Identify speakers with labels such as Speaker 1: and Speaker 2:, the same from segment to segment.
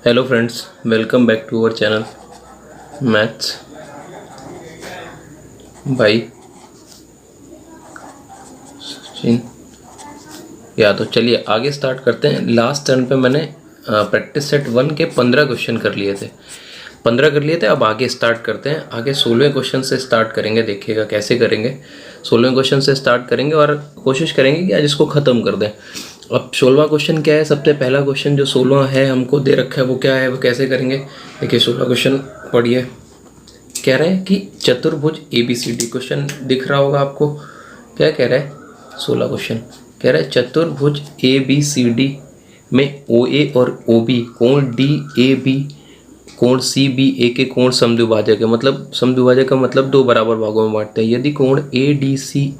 Speaker 1: Hello friends, welcome back to our channel maths भाई सचिन यादव। चलिए आगे स्टार्ट करते हैं। लास्ट टर्न पे मैंने प्रैक्टिस सेट 1 के 15 क्वेश्चन कर लिए थे। अब आगे स्टार्ट करते हैं। आगे 16वें क्वेश्चन से स्टार्ट करेंगे। देखिएगा कैसे करेंगे। 16वें क्वेश्चन से स्टार्ट करेंगे और कोशिश करेंगे कि आज इसको ख़त्म कर दें। अब 16वां क्वेश्चन क्या है? सबसे पहला क्वेश्चन जो 16 है हमको दे रखा है वो क्या है, वो कैसे करेंगे। देखिए 16 क्वेश्चन पढ़िए। कह रहे हैं कि चतुर्भुज ABCD, क्वेश्चन दिख रहा होगा आपको। क्या कह रहा है? 16 क्वेश्चन कह रहा है चतुर्भुज ABCD में OA और OB कोण DAB कोण CBA के कोण समद्विभाजक है। मतलब समद्विभाजक का मतलब दो बराबर भागों में बांटते हैं। यदि कोण ADC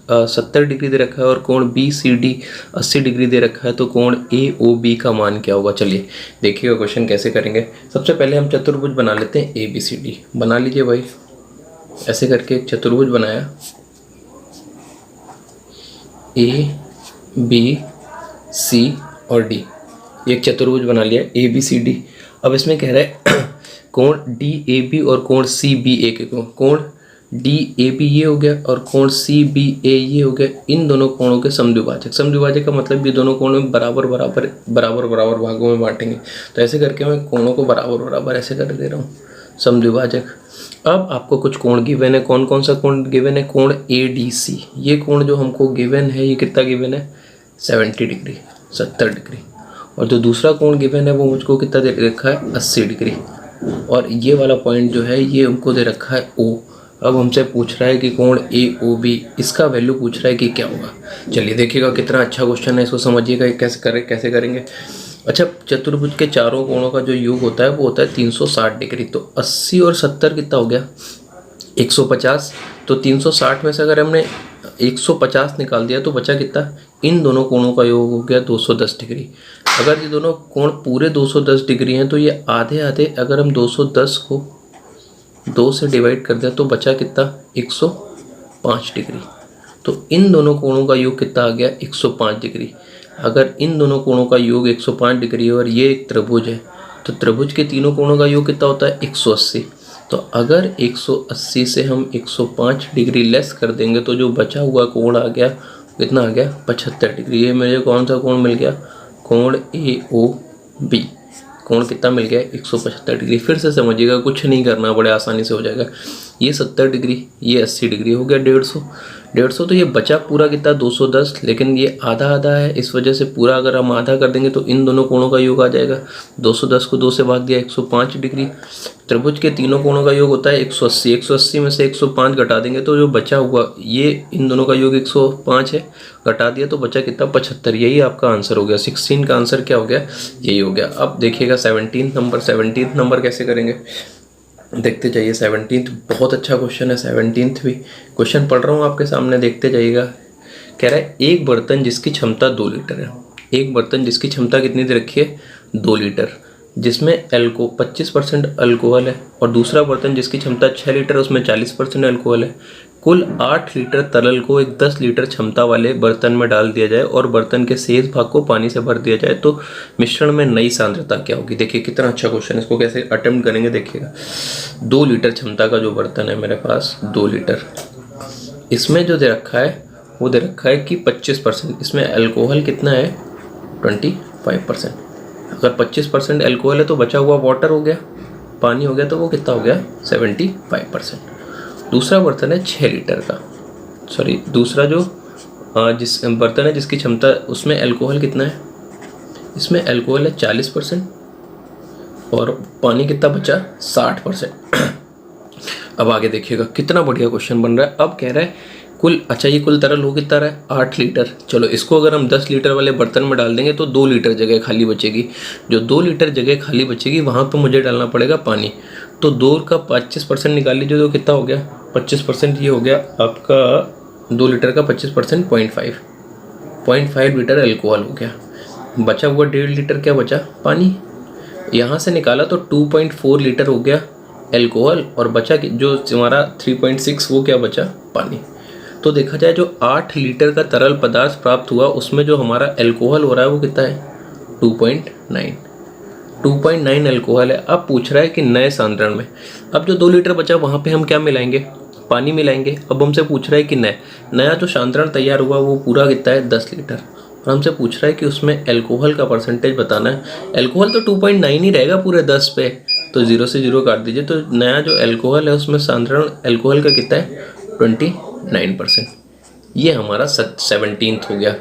Speaker 1: 70 डिग्री दे रखा है और कोण BCD 80 डिग्री दे रखा है तो कोण AOB का मान क्या होगा। चलिए देखिएगा क्वेश्चन कैसे करेंगे। सबसे पहले हम चतुर्भुज बना लेते हैं ABCD। बना लीजिए भाई। ऐसे करके एक चतुर्भुज बनाया ABC और D। एक चतुर्भुज बना लिया ABCD। अब इसमें कह रहा है कोण DAB और कोण CBA के कोण DAB ये हो गया और कोण CBA ये हो गया। इन दोनों कोणों के समद्विभाजक का मतलब ये दोनों कोण में बराबर भागों में बांटेंगे। तो ऐसे करके मैं कोणों को बराबर ऐसे कर दे रहा हूँ, समद्विभाजक। अब आपको कुछ कोण गिवन है। कौन कौन सा कोण गिवन है? कोण ADC। ये कोण जो हमको गिवन है ये कितना गिवन है? 70 डिग्री, 70 डिग्री। और जो दूसरा कोण गिवन है वो मुझको कितना दे रखा है? 80 डिग्री। और ये वाला पॉइंट जो है ये हमको दे रखा है O। अब हमसे पूछ रहा है कि कोण AOB, इसका वैल्यू पूछ रहा है कि क्या होगा। चलिए देखिएगा कितना अच्छा क्वेश्चन है, इसको समझिएगा कैसे करेंगे। अच्छा, चतुर्भुज के चारों कोणों का जो योग होता है वो होता है 360 डिग्री। तो 80 और 70 कितना हो गया? 150। तो 360 में से अगर हमने 150 निकाल दिया तो बचा कितना? इन दोनों कोणों का योग हो गया 210 डिग्री। अगर ये दोनों कोण पूरे 210 डिग्री हैं तो ये आधे आधे, अगर हम 210 को 2 से डिवाइड कर दें तो बचा कितना? 105 डिग्री। तो इन दोनों कोणों का योग कितना आ गया? 105 डिग्री। अगर इन दोनों कोणों का योग 105 डिग्री है और ये एक त्रिभुज है तो त्रिभुज के तीनों कोणों का योग कितना होता है? 180। तो अगर 180 से हम 105 डिग्री लेस कर देंगे तो जो बचा हुआ कोण आ गया कितना आ गया? 75 डिग्री। ये मुझे कौन सा कोण मिल गया? कोण AOB। कोण कितना मिल गया? 175 डिग्री। फिर से समझिएगा, कुछ नहीं करना, बड़े आसानी से हो जाएगा। ये 70 डिग्री, ये 80 डिग्री, हो गया 150। तो ये बचा पूरा कितना? 210। लेकिन ये आधा आधा है, इस वजह से पूरा अगर हम आधा कर देंगे तो इन दोनों कोणों का योग आ जाएगा। 210 को 2 से भाग दिया, 105 डिग्री। त्रिभुज के तीनों कोणों का योग होता है 180। 180 में से 105 घटा देंगे तो जो बचा हुआ, ये इन दोनों का योग 105 है, घटा दिया तो बचा कितना? 75। यही आपका आंसर हो गया। 16 का आंसर क्या हो गया? यही हो गया। अब देखिएगा 17 नंबर कैसे करेंगे, देखते जाइए। 17 बहुत अच्छा क्वेश्चन है। 17 भी क्वेश्चन पढ़ रहा हूँ आपके सामने, देखते जाइएगा। कह रहा है एक बर्तन जिसकी क्षमता 2 लीटर है। एक बर्तन जिसकी क्षमता कितनी दे रखी है? 2 लीटर, जिसमें 25% अल्कोहल है। और दूसरा बर्तन जिसकी क्षमता 6 लीटर, उसमें 40% अल्कोहल है। कुल 8 लीटर तरल को एक 10 लीटर क्षमता वाले बर्तन में डाल दिया जाए और बर्तन के शेष भाग को पानी से भर दिया जाए तो मिश्रण में नई सांद्रता क्या होगी। देखिए कितना अच्छा क्वेश्चन है, इसको कैसे अटेम्प्ट करेंगे देखिएगा। 2 लीटर क्षमता का जो बर्तन है मेरे पास, 2 लीटर, इसमें जो दे रखा है वो दे रखा है कि 25%, इसमें अल्कोहल कितना है? 25%। अगर 25% अल्कोहल है तो बचा हुआ वाटर हो गया, पानी हो गया, तो वो कितना हो गया? 75%। दूसरा बर्तन है 6 लीटर का, सॉरी दूसरा जो जिस बर्तन है जिसकी क्षमता, उसमें अल्कोहल कितना है? इसमें अल्कोहल है 40% और पानी कितना बचा? 60%। अब आगे देखिएगा कितना बढ़िया क्वेश्चन बन रहा है। अब कह रहा है कुल, अच्छा ये कुल तरल हो कितना रहा है? 8 लीटर। चलो इसको अगर हम 10 लीटर वाले बर्तन में डाल देंगे तो 2 लीटर जगह खाली बचेगी। जो 2 लीटर जगह खाली बचेगी वहाँ पे मुझे डालना पड़ेगा पानी। तो 2 का 25% निकाल लीजिए तो कितना हो गया? 25%, ये हो गया आपका 2 लीटर का 25%, 0.5 लीटर अल्कोहल हो गया। बचा हुआ 1.5 लीटर क्या बचा? पानी। यहाँ से निकाला तो 2.4 लीटर हो गया अल्कोहल और बचा जो हमारा 3.6 वो क्या बचा? पानी। तो देखा जाए जो 8 लीटर का तरल पदार्थ प्राप्त हुआ उसमें जो हमारा अल्कोहल हो रहा है वो कितना है? 2.9। 2.9 अल्कोहल है। अब पूछ रहा है कि नए सांद्रण में, अब जो 2 लीटर बचा वहाँ पे हम क्या मिलाएंगे, पानी मिलाएंगे। अब हमसे पूछ रहा है कि नया जो सांद्रण तैयार हुआ वो पूरा कितना है, 10 लीटर, और हमसे पूछ रहा है कि उसमें अल्कोहल का परसेंटेज बताना है। अल्कोहल तो 2.9 ही रहेगा पूरे 10 पे, तो 0 से 0 काट दीजिए। तो नया जो अल्कोहल है उसमें सांद्रण अल्कोहल का कितना है, 29%। ये हमारा 17th हो गया।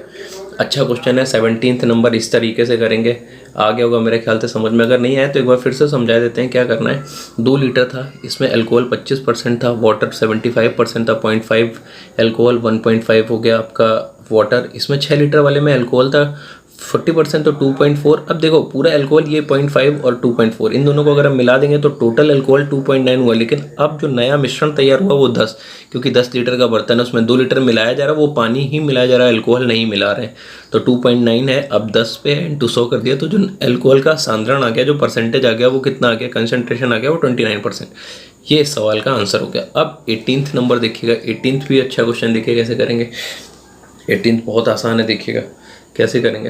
Speaker 1: अच्छा क्वेश्चन है। 17th नंबर इस तरीके से करेंगे, आ गया होगा मेरे ख्याल से समझ में। अगर नहीं आया तो एक बार फिर से समझा देते हैं क्या करना है। 2 लीटर था, इसमें अल्कोहल 25% था, वाटर 75% था, 0.5 अल्कोहल, 1.5 हो गया आपका वाटर। इसमें 6 लीटर वाले में अल्कोहल था 40%, तो 2.4। अब देखो पूरा अल्कोहल ये 0.5 और 2.4, इन दोनों को अगर हम मिला देंगे तो टोटल अल्कोहल 2.9 हुआ। लेकिन अब जो नया मिश्रण तैयार हुआ वो 10, क्योंकि 10 लीटर का बर्तन है उसमें 2 लीटर मिलाया जा रहा है, वो पानी ही मिलाया जा रहा है, अल्कोहल नहीं मिला रहे हैं। तो 2.9 है। अब 10 पे इंटू 100 कर दिया, तो जो अल्कोहल का सांद्रण आ गया, जो परसेंटेज आ गया वो कितना आ गया, कंसंट्रेशन आ गया वो 29%। ये इस सवाल का आंसर हो गया। अब 18th नंबर देखिएगा। 18th भी अच्छा क्वेश्चन देखिए कैसे करेंगे। 18th बहुत आसान है, देखिएगा कैसे करेंगे।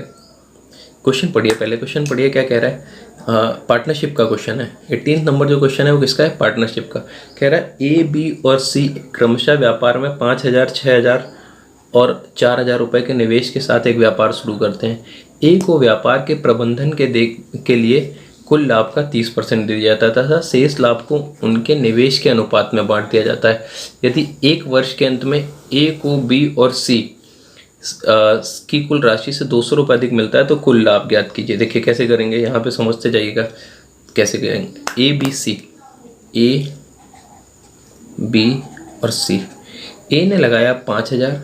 Speaker 1: क्वेश्चन पढ़िए, पहले क्वेश्चन पढ़िए क्या कह रहा है। पार्टनरशिप का क्वेश्चन है। 18th नंबर जो क्वेश्चन है वो किसका है, पार्टनरशिप का। कह रहा है ए, बी और सी क्रमशः व्यापार में 5,000, 6,000 और 4,000 रुपये के निवेश के साथ एक व्यापार शुरू करते हैं। ए को व्यापार के प्रबंधन के लिए कुल लाभ का 30% दिया जाता है तथा शेष लाभ को उनके निवेश के अनुपात में बांट दिया जाता है। यदि एक वर्ष के अंत में ए को बी और सी की कुल राशि से 200 रुपये अधिक मिलता है तो कुल लाभ ज्ञात कीजिए। देखिए कैसे करेंगे, यहाँ पे समझते जाइएगा कैसे करेंगे। A B C, A B और सी। ए ने लगाया 5,000,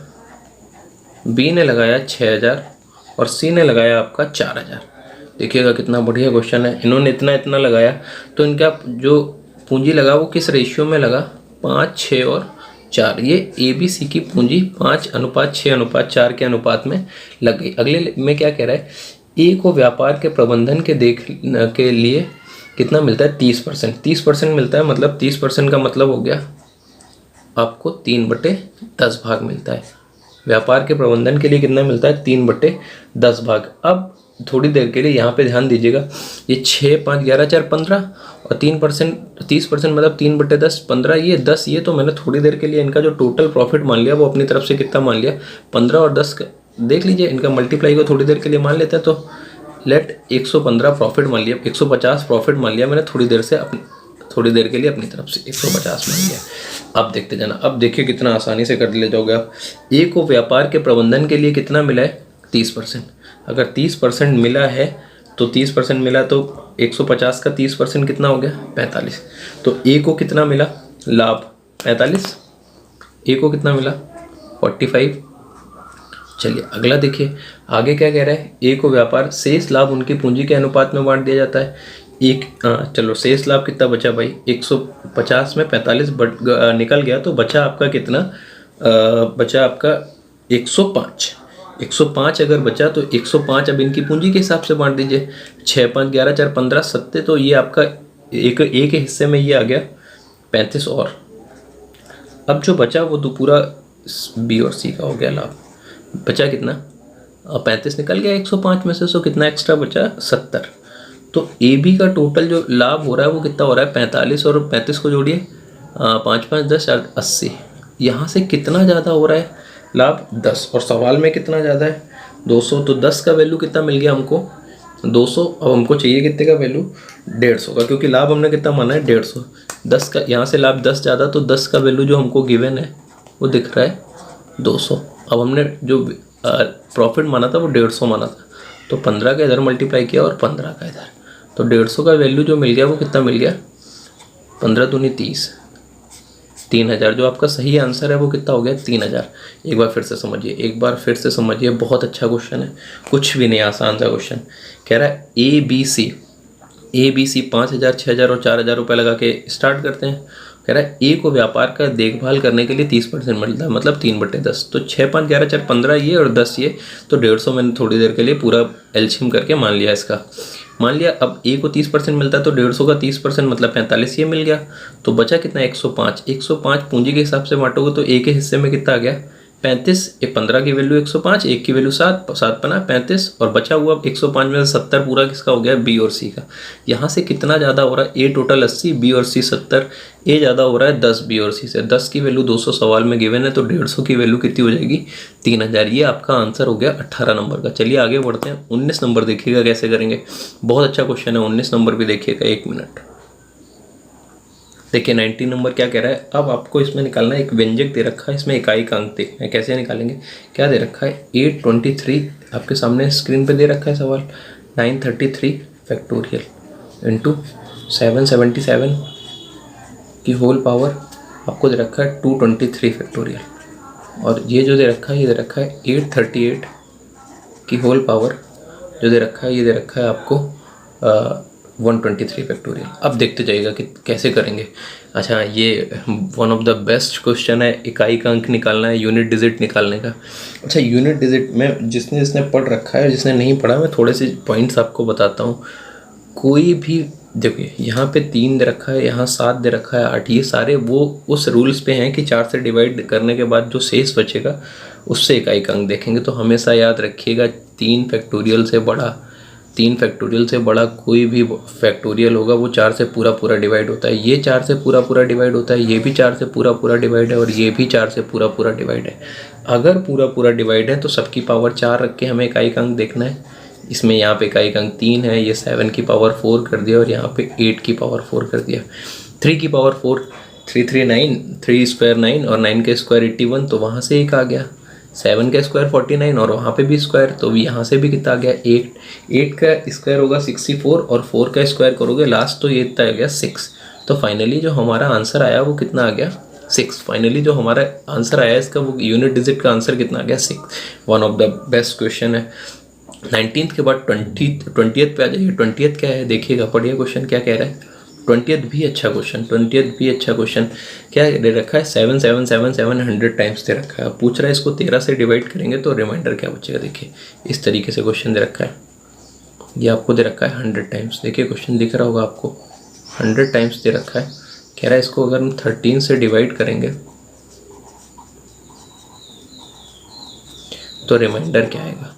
Speaker 1: बी ने लगाया 6,000 और सी ने लगाया आपका 4,000। देखिएगा कितना बढ़िया क्वेश्चन है। इन्होंने इतना इतना लगाया तो इनका जो पूंजी लगा वो किस रेशियो में लगा, 5, 6 और 4। ये ए बी सी की पूंजी 5:6:4 के अनुपात में लग गई। अगले में क्या कह रहा है, ए को व्यापार के प्रबंधन के लिए कितना मिलता है, 30%। 30% मिलता है, मतलब 30% का मतलब हो गया आपको 3/10 भाग मिलता है। व्यापार के प्रबंधन के लिए कितना मिलता है, 3/10 भाग। अब थोड़ी देर के लिए यहाँ पे ध्यान दीजिएगा, ये 6, 5, 11, 4, 15 और 3%, 30% मतलब 3/10, 15, ये 10। ये तो मैंने थोड़ी देर के लिए इनका जो टोटल प्रॉफिट मान लिया वो अपनी तरफ से कितना मान लिया, 15 और 10 का देख लीजिए, इनका मल्टीप्लाई को थोड़ी देर के लिए मान लेते हैं। तो लेट 115 प्रॉफिट मान लिया, 150 प्रॉफिट मान लिया मैंने थोड़ी देर के लिए अपनी तरफ से 150 मान लिया। अब देखते जाना। अब देखिए कितना आसानी से कर ले जाओगे आप। ए को व्यापार के प्रबंधन के लिए कितना मिला है, 30%। अगर 30% मिला है तो 30% मिला तो 150 का 30% कितना हो गया, 45। तो ए को कितना मिला लाभ, 45। ए को कितना मिला, 45। चलिए अगला देखिए आगे क्या कह रहा है। ए को व्यापार शेष लाभ उनकी पूंजी के अनुपात में बांट दिया जाता है। चलो शेष लाभ कितना बचा भाई, 150 में 45 निकल गया तो बचा आपका कितना, बचा आपका 105। 105 अगर बचा तो 105 अब इनकी पूंजी के हिसाब से बांट दीजिए। 6, 5, 11, 4, 15, 7, तो ये आपका एक के हिस्से में ये आ गया 35। और अब जो बचा वो तो पूरा बी और सी का हो गया लाभ। बचा कितना, 35 निकल गया 105 में से, सो कितना एक्स्ट्रा बचा, 70। तो ए बी का टोटल जो लाभ हो रहा है वो कितना हो रहा है, 45 और 35 को जोड़िए, 5, 5, 10, 80। यहाँ से कितना ज़्यादा हो रहा है लाभ, 10। और सवाल में कितना ज़्यादा है, 200। तो 10 का वैल्यू कितना मिल गया हमको, 200। अब हमको चाहिए कितने का वैल्यू, 150 का, क्योंकि लाभ हमने कितना माना है, 150। 10 का, यहाँ से लाभ 10 ज़्यादा, तो 10 का वैल्यू जो हमको गिवन है वो दिख रहा है 200। अब हमने जो प्रॉफिट माना था वो 150 माना था, तो 15 का इधर मल्टीप्लाई किया और 15 का इधर, तो 150 का वैल्यू जो मिल गया वो कितना मिल गया, 15 दूनी 30, 3,000। जो आपका सही आंसर है वो कितना हो गया, 3,000। एक बार फिर से समझिए, बहुत अच्छा क्वेश्चन है, कुछ भी नहीं, आसान सा क्वेश्चन। कह रहा है ए बी सी 5,000, 6,000 और 4,000 रुपये लगा के स्टार्ट करते हैं। कह रहा है ए को व्यापार का देखभाल करने के लिए 30% मिलता है, मतलब 3/10। तो 6, 5, 11, 4, 15 ये और 10 ये, तो 150 मैंने थोड़ी देर के लिए पूरा एलसीएम करके मान लिया इसका। मान लिया अब ए को 30% मिलता है तो 150 का 30% मतलब 45 ये मिल गया। तो बचा कितना, 105। 105 पूंजी के हिसाब से बांटोगे तो ए के हिस्से में कितना आ गया, 35, ये 15 की वैल्यू 105, 1 की वैल्यू 7, 7 पना 35 और बचा हुआ 105 में से 70 पूरा किसका हो गया, बी और सी का। यहाँ से कितना ज़्यादा हो रहा है, ए टोटल 80, बी और सी 70, ए ज़्यादा हो रहा है 10 बी और सी से। 10 की वैल्यू 200 सवाल में गिवन है, तो 150 की वैल्यू कितनी हो जाएगी, 3000। ये आपका आंसर हो गया 18 नंबर का। चलिए आगे बढ़ते हैं। 19 नंबर देखिएगा कैसे करेंगे, बहुत अच्छा क्वेश्चन है। 19 नंबर भी देखिएगा, 1 मिनट। देखिए 19 नंबर क्या कह रहा है, अब आपको इसमें निकालना है, एक व्यंजक दे रखा है, इसमें इकाई का अंक देखना है, कैसे निकालेंगे। क्या दे रखा है, 823 आपके सामने स्क्रीन पे दे रखा है सवाल, 933 फैक्टोरियल इंटू 777 की होल पावर आपको दे रखा है 223 फैक्टोरियल, और ये जो दे रखा है ये दे रखा है 838 की होल पावर जो दे रखा है ये दे रखा है आपको 123 फैक्टोरियल। अब देखते जाइएगा कि कैसे करेंगे। अच्छा, ये one of the best question है, इकाई का अंक निकालना है, यूनिट डिजिट निकालने का। अच्छा, यूनिट डिजिट में जिसने पढ़ रखा है, जिसने नहीं पढ़ा, मैं थोड़े से पॉइंट्स आपको बताता हूँ। कोई भी देखिए, यहाँ पे 3 दे रखा है, यहाँ 7 दे रखा है, 8, ये सारे वो उस रूल्स पे हैं कि 4 से डिवाइड करने के बाद जो शेष बचेगा उससे इकाई का अंक देखेंगे। तो हमेशा याद रखिएगा 3 फैक्टोरियल से बड़ा, 3 फैक्टोरियल से बड़ा कोई भी फैक्टोरियल होगा वो 4 से पूरा पूरा डिवाइड होता है। ये 4 से पूरा पूरा डिवाइड होता है, ये भी 4 से पूरा पूरा डिवाइड है, और ये भी 4 से पूरा पूरा डिवाइड है। अगर पूरा पूरा डिवाइड है तो सबकी पावर 4 रख के हमें इकाई का अंक देखना है। इसमें यहाँ पे इकाई का अंक 3 है, ये 7 की पावर 4 कर दिया, और यहाँ पे 8 की पावर 4 कर दिया। 3 की पावर 4 3 3 9, 3 स्क्वायर 9 और 9 के स्क्वायर 81, तो वहाँ से एक आ गया। 7 का स्क्वायर 49 और वहाँ पे भी स्क्वायर, तो भी यहाँ से भी कितना आ गया 8। 8 का स्क्वायर होगा 64 और 4 का स्क्वायर करोगे लास्ट, तो ये इतना आ गया 6। तो फाइनली जो हमारा आंसर आया वो कितना आ गया 6। फाइनली जो हमारा आंसर आया इसका, वो यूनिट डिजिट का आंसर कितना आ गया 6। One of the best question है। 19th के बाद 20th पे आ जाइए। 20th क्या है देखिएगा, पढ़िए क्वेश्चन क्या कह रहा है। 20th भी अच्छा क्वेश्चन, 20th भी अच्छा क्वेश्चन। क्या दे रखा है, 7 7 7 7 100 टाइम्स दे रखा है। पूछ रहा है इसको 13 से डिवाइड करेंगे तो रिमाइंडर क्या बचेगा। देखिए इस तरीके से क्वेश्चन दे रखा है, ये आपको दे रखा है 100 टाइम्स। देखिए क्वेश्चन दिख रहा होगा आपको, 100 टाइम्स दे रखा है। कह रहा है इसको अगर हम 13 से डिवाइड करेंगे तो रिमाइंडर क्या आएगा,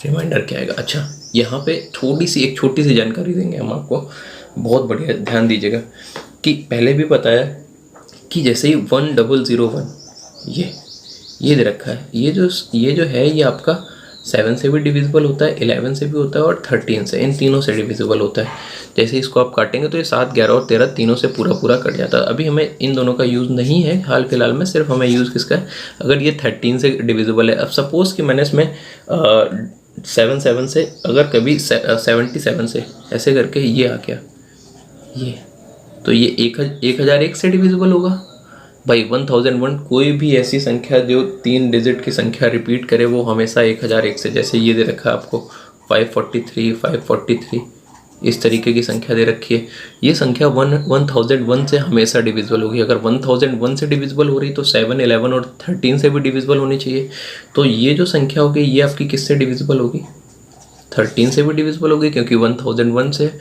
Speaker 1: रिमाइंडर क्या आएगा। अच्छा, यहाँ पे थोड़ी सी एक छोटी सी जानकारी देंगे हम आपको, बहुत बढ़िया ध्यान दीजिएगा कि पहले भी बताया कि जैसे ही 1001 ये दे रखा है, ये जो है ये आपका 7 से भी डिविजिबल होता है, 11 से भी होता है और 13 से, इन तीनों से डिविजिबल होता है। जैसे इसको आप काटेंगे तो ये 7, 11 और 13 तीनों से पूरा पूरा कट जाता है। अभी हमें इन दोनों का यूज़ नहीं है हाल फिलहाल में, सिर्फ हमें यूज़ किसका है, अगर ये 13 से डिविजिबल है। अब सपोज़ कि मैंने इसमें 7 से अगर कभी 77 से ऐसे करके ये आ गया, ये तो ये 1001 से डिविजिबल होगा भाई। 1001 कोई भी ऐसी संख्या जो 3 डिजिट की संख्या रिपीट करे वो हमेशा 1001 से, जैसे ये दे रखा है आपको 543 इस तरीके की संख्या दे रखी है। ये संख्या 1001 से हमेशा डिविजिबल होगी। अगर 1001 से डिविजिबल हो रही तो 7, 11 और 13 से भी डिविजिबल होनी चाहिए। तो ये जो संख्या होगी ये आपकी किससे डिविजिबल होगी, 13 से भी डिविजिबल होगी क्योंकि 1001 से।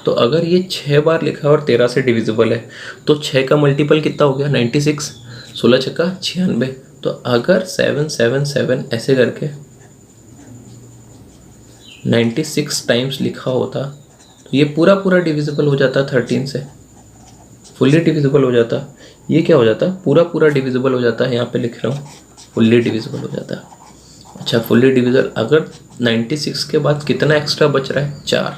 Speaker 1: तो अगर ये 6 बार लिखा है और 13 से डिविजिबल है तो 6 का मल्टीपल कितना हो गया 96, 16 छक्का 96। तो अगर 777 ऐसे करके 96 टाइम्स लिखा होता तो ये पूरा पूरा डिविजिबल हो जाता 13 से, फुल्ली डिविजिबल हो जाता। ये क्या हो जाता, पूरा पूरा डिविजिबल हो जाता है। यहाँ पे लिख रहा हूँ फुल्ली डिविजिबल हो जाता। अच्छा, फुल्ली डिविजिबल अगर 96 के बाद कितना एक्स्ट्रा बच रहा है 4,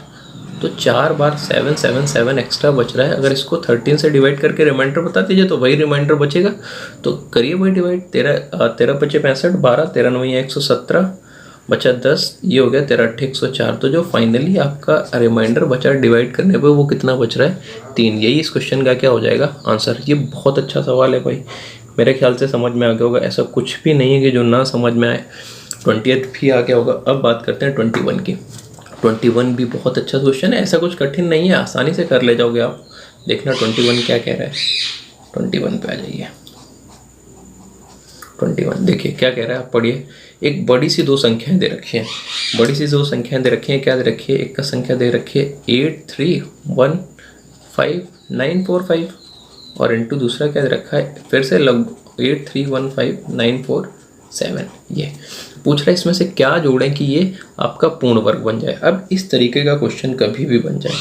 Speaker 1: तो 4 बार 777 एक्स्ट्रा बच रहा है। अगर इसको 13 से डिवाइड करके रिमाइंडर बता दीजिए तो वही रिमाइंडर बचेगा। तो करिए वही डिवाइड, 13 पचे 65, 12 13 9 117 बचा 10, ये हो गया 13 8 104। तो जो फाइनली आपका रिमाइंडर बचा डिवाइड करने पे वो कितना बच रहा है 3। यही इस क्वेश्चन का क्या हो जाएगा आंसर। ये बहुत अच्छा सवाल है भाई, मेरे ख्याल से समझ में आ गया होगा। ऐसा कुछ भी नहीं है कि जो ना समझ में आए। 20th भी आ गया होगा। अब बात करते हैं 21 की। 21 भी बहुत अच्छा क्वेश्चन है, ऐसा कुछ कठिन नहीं है, आसानी से कर ले जाओगे आप। देखना 21 क्या कह रहा है। 21 पे आ जाइए। 21 देखिए क्या कह रहा है, आप पढ़िए। एक बड़ी सी 2 संख्याएं दे रखी हैं, बड़ी सी 2 संख्याएं दे रखी हैं। क्या दे रखी है, एक का संख्या दे रखी है 8315945 और इनटू दूसरा क्या दे रखा है फिर से लगभग 8315945 7। ये पूछ रहा है इसमें से क्या जोड़ें कि ये आपका पूर्ण वर्ग बन जाए। अब इस तरीके का क्वेश्चन कभी भी बन जाए,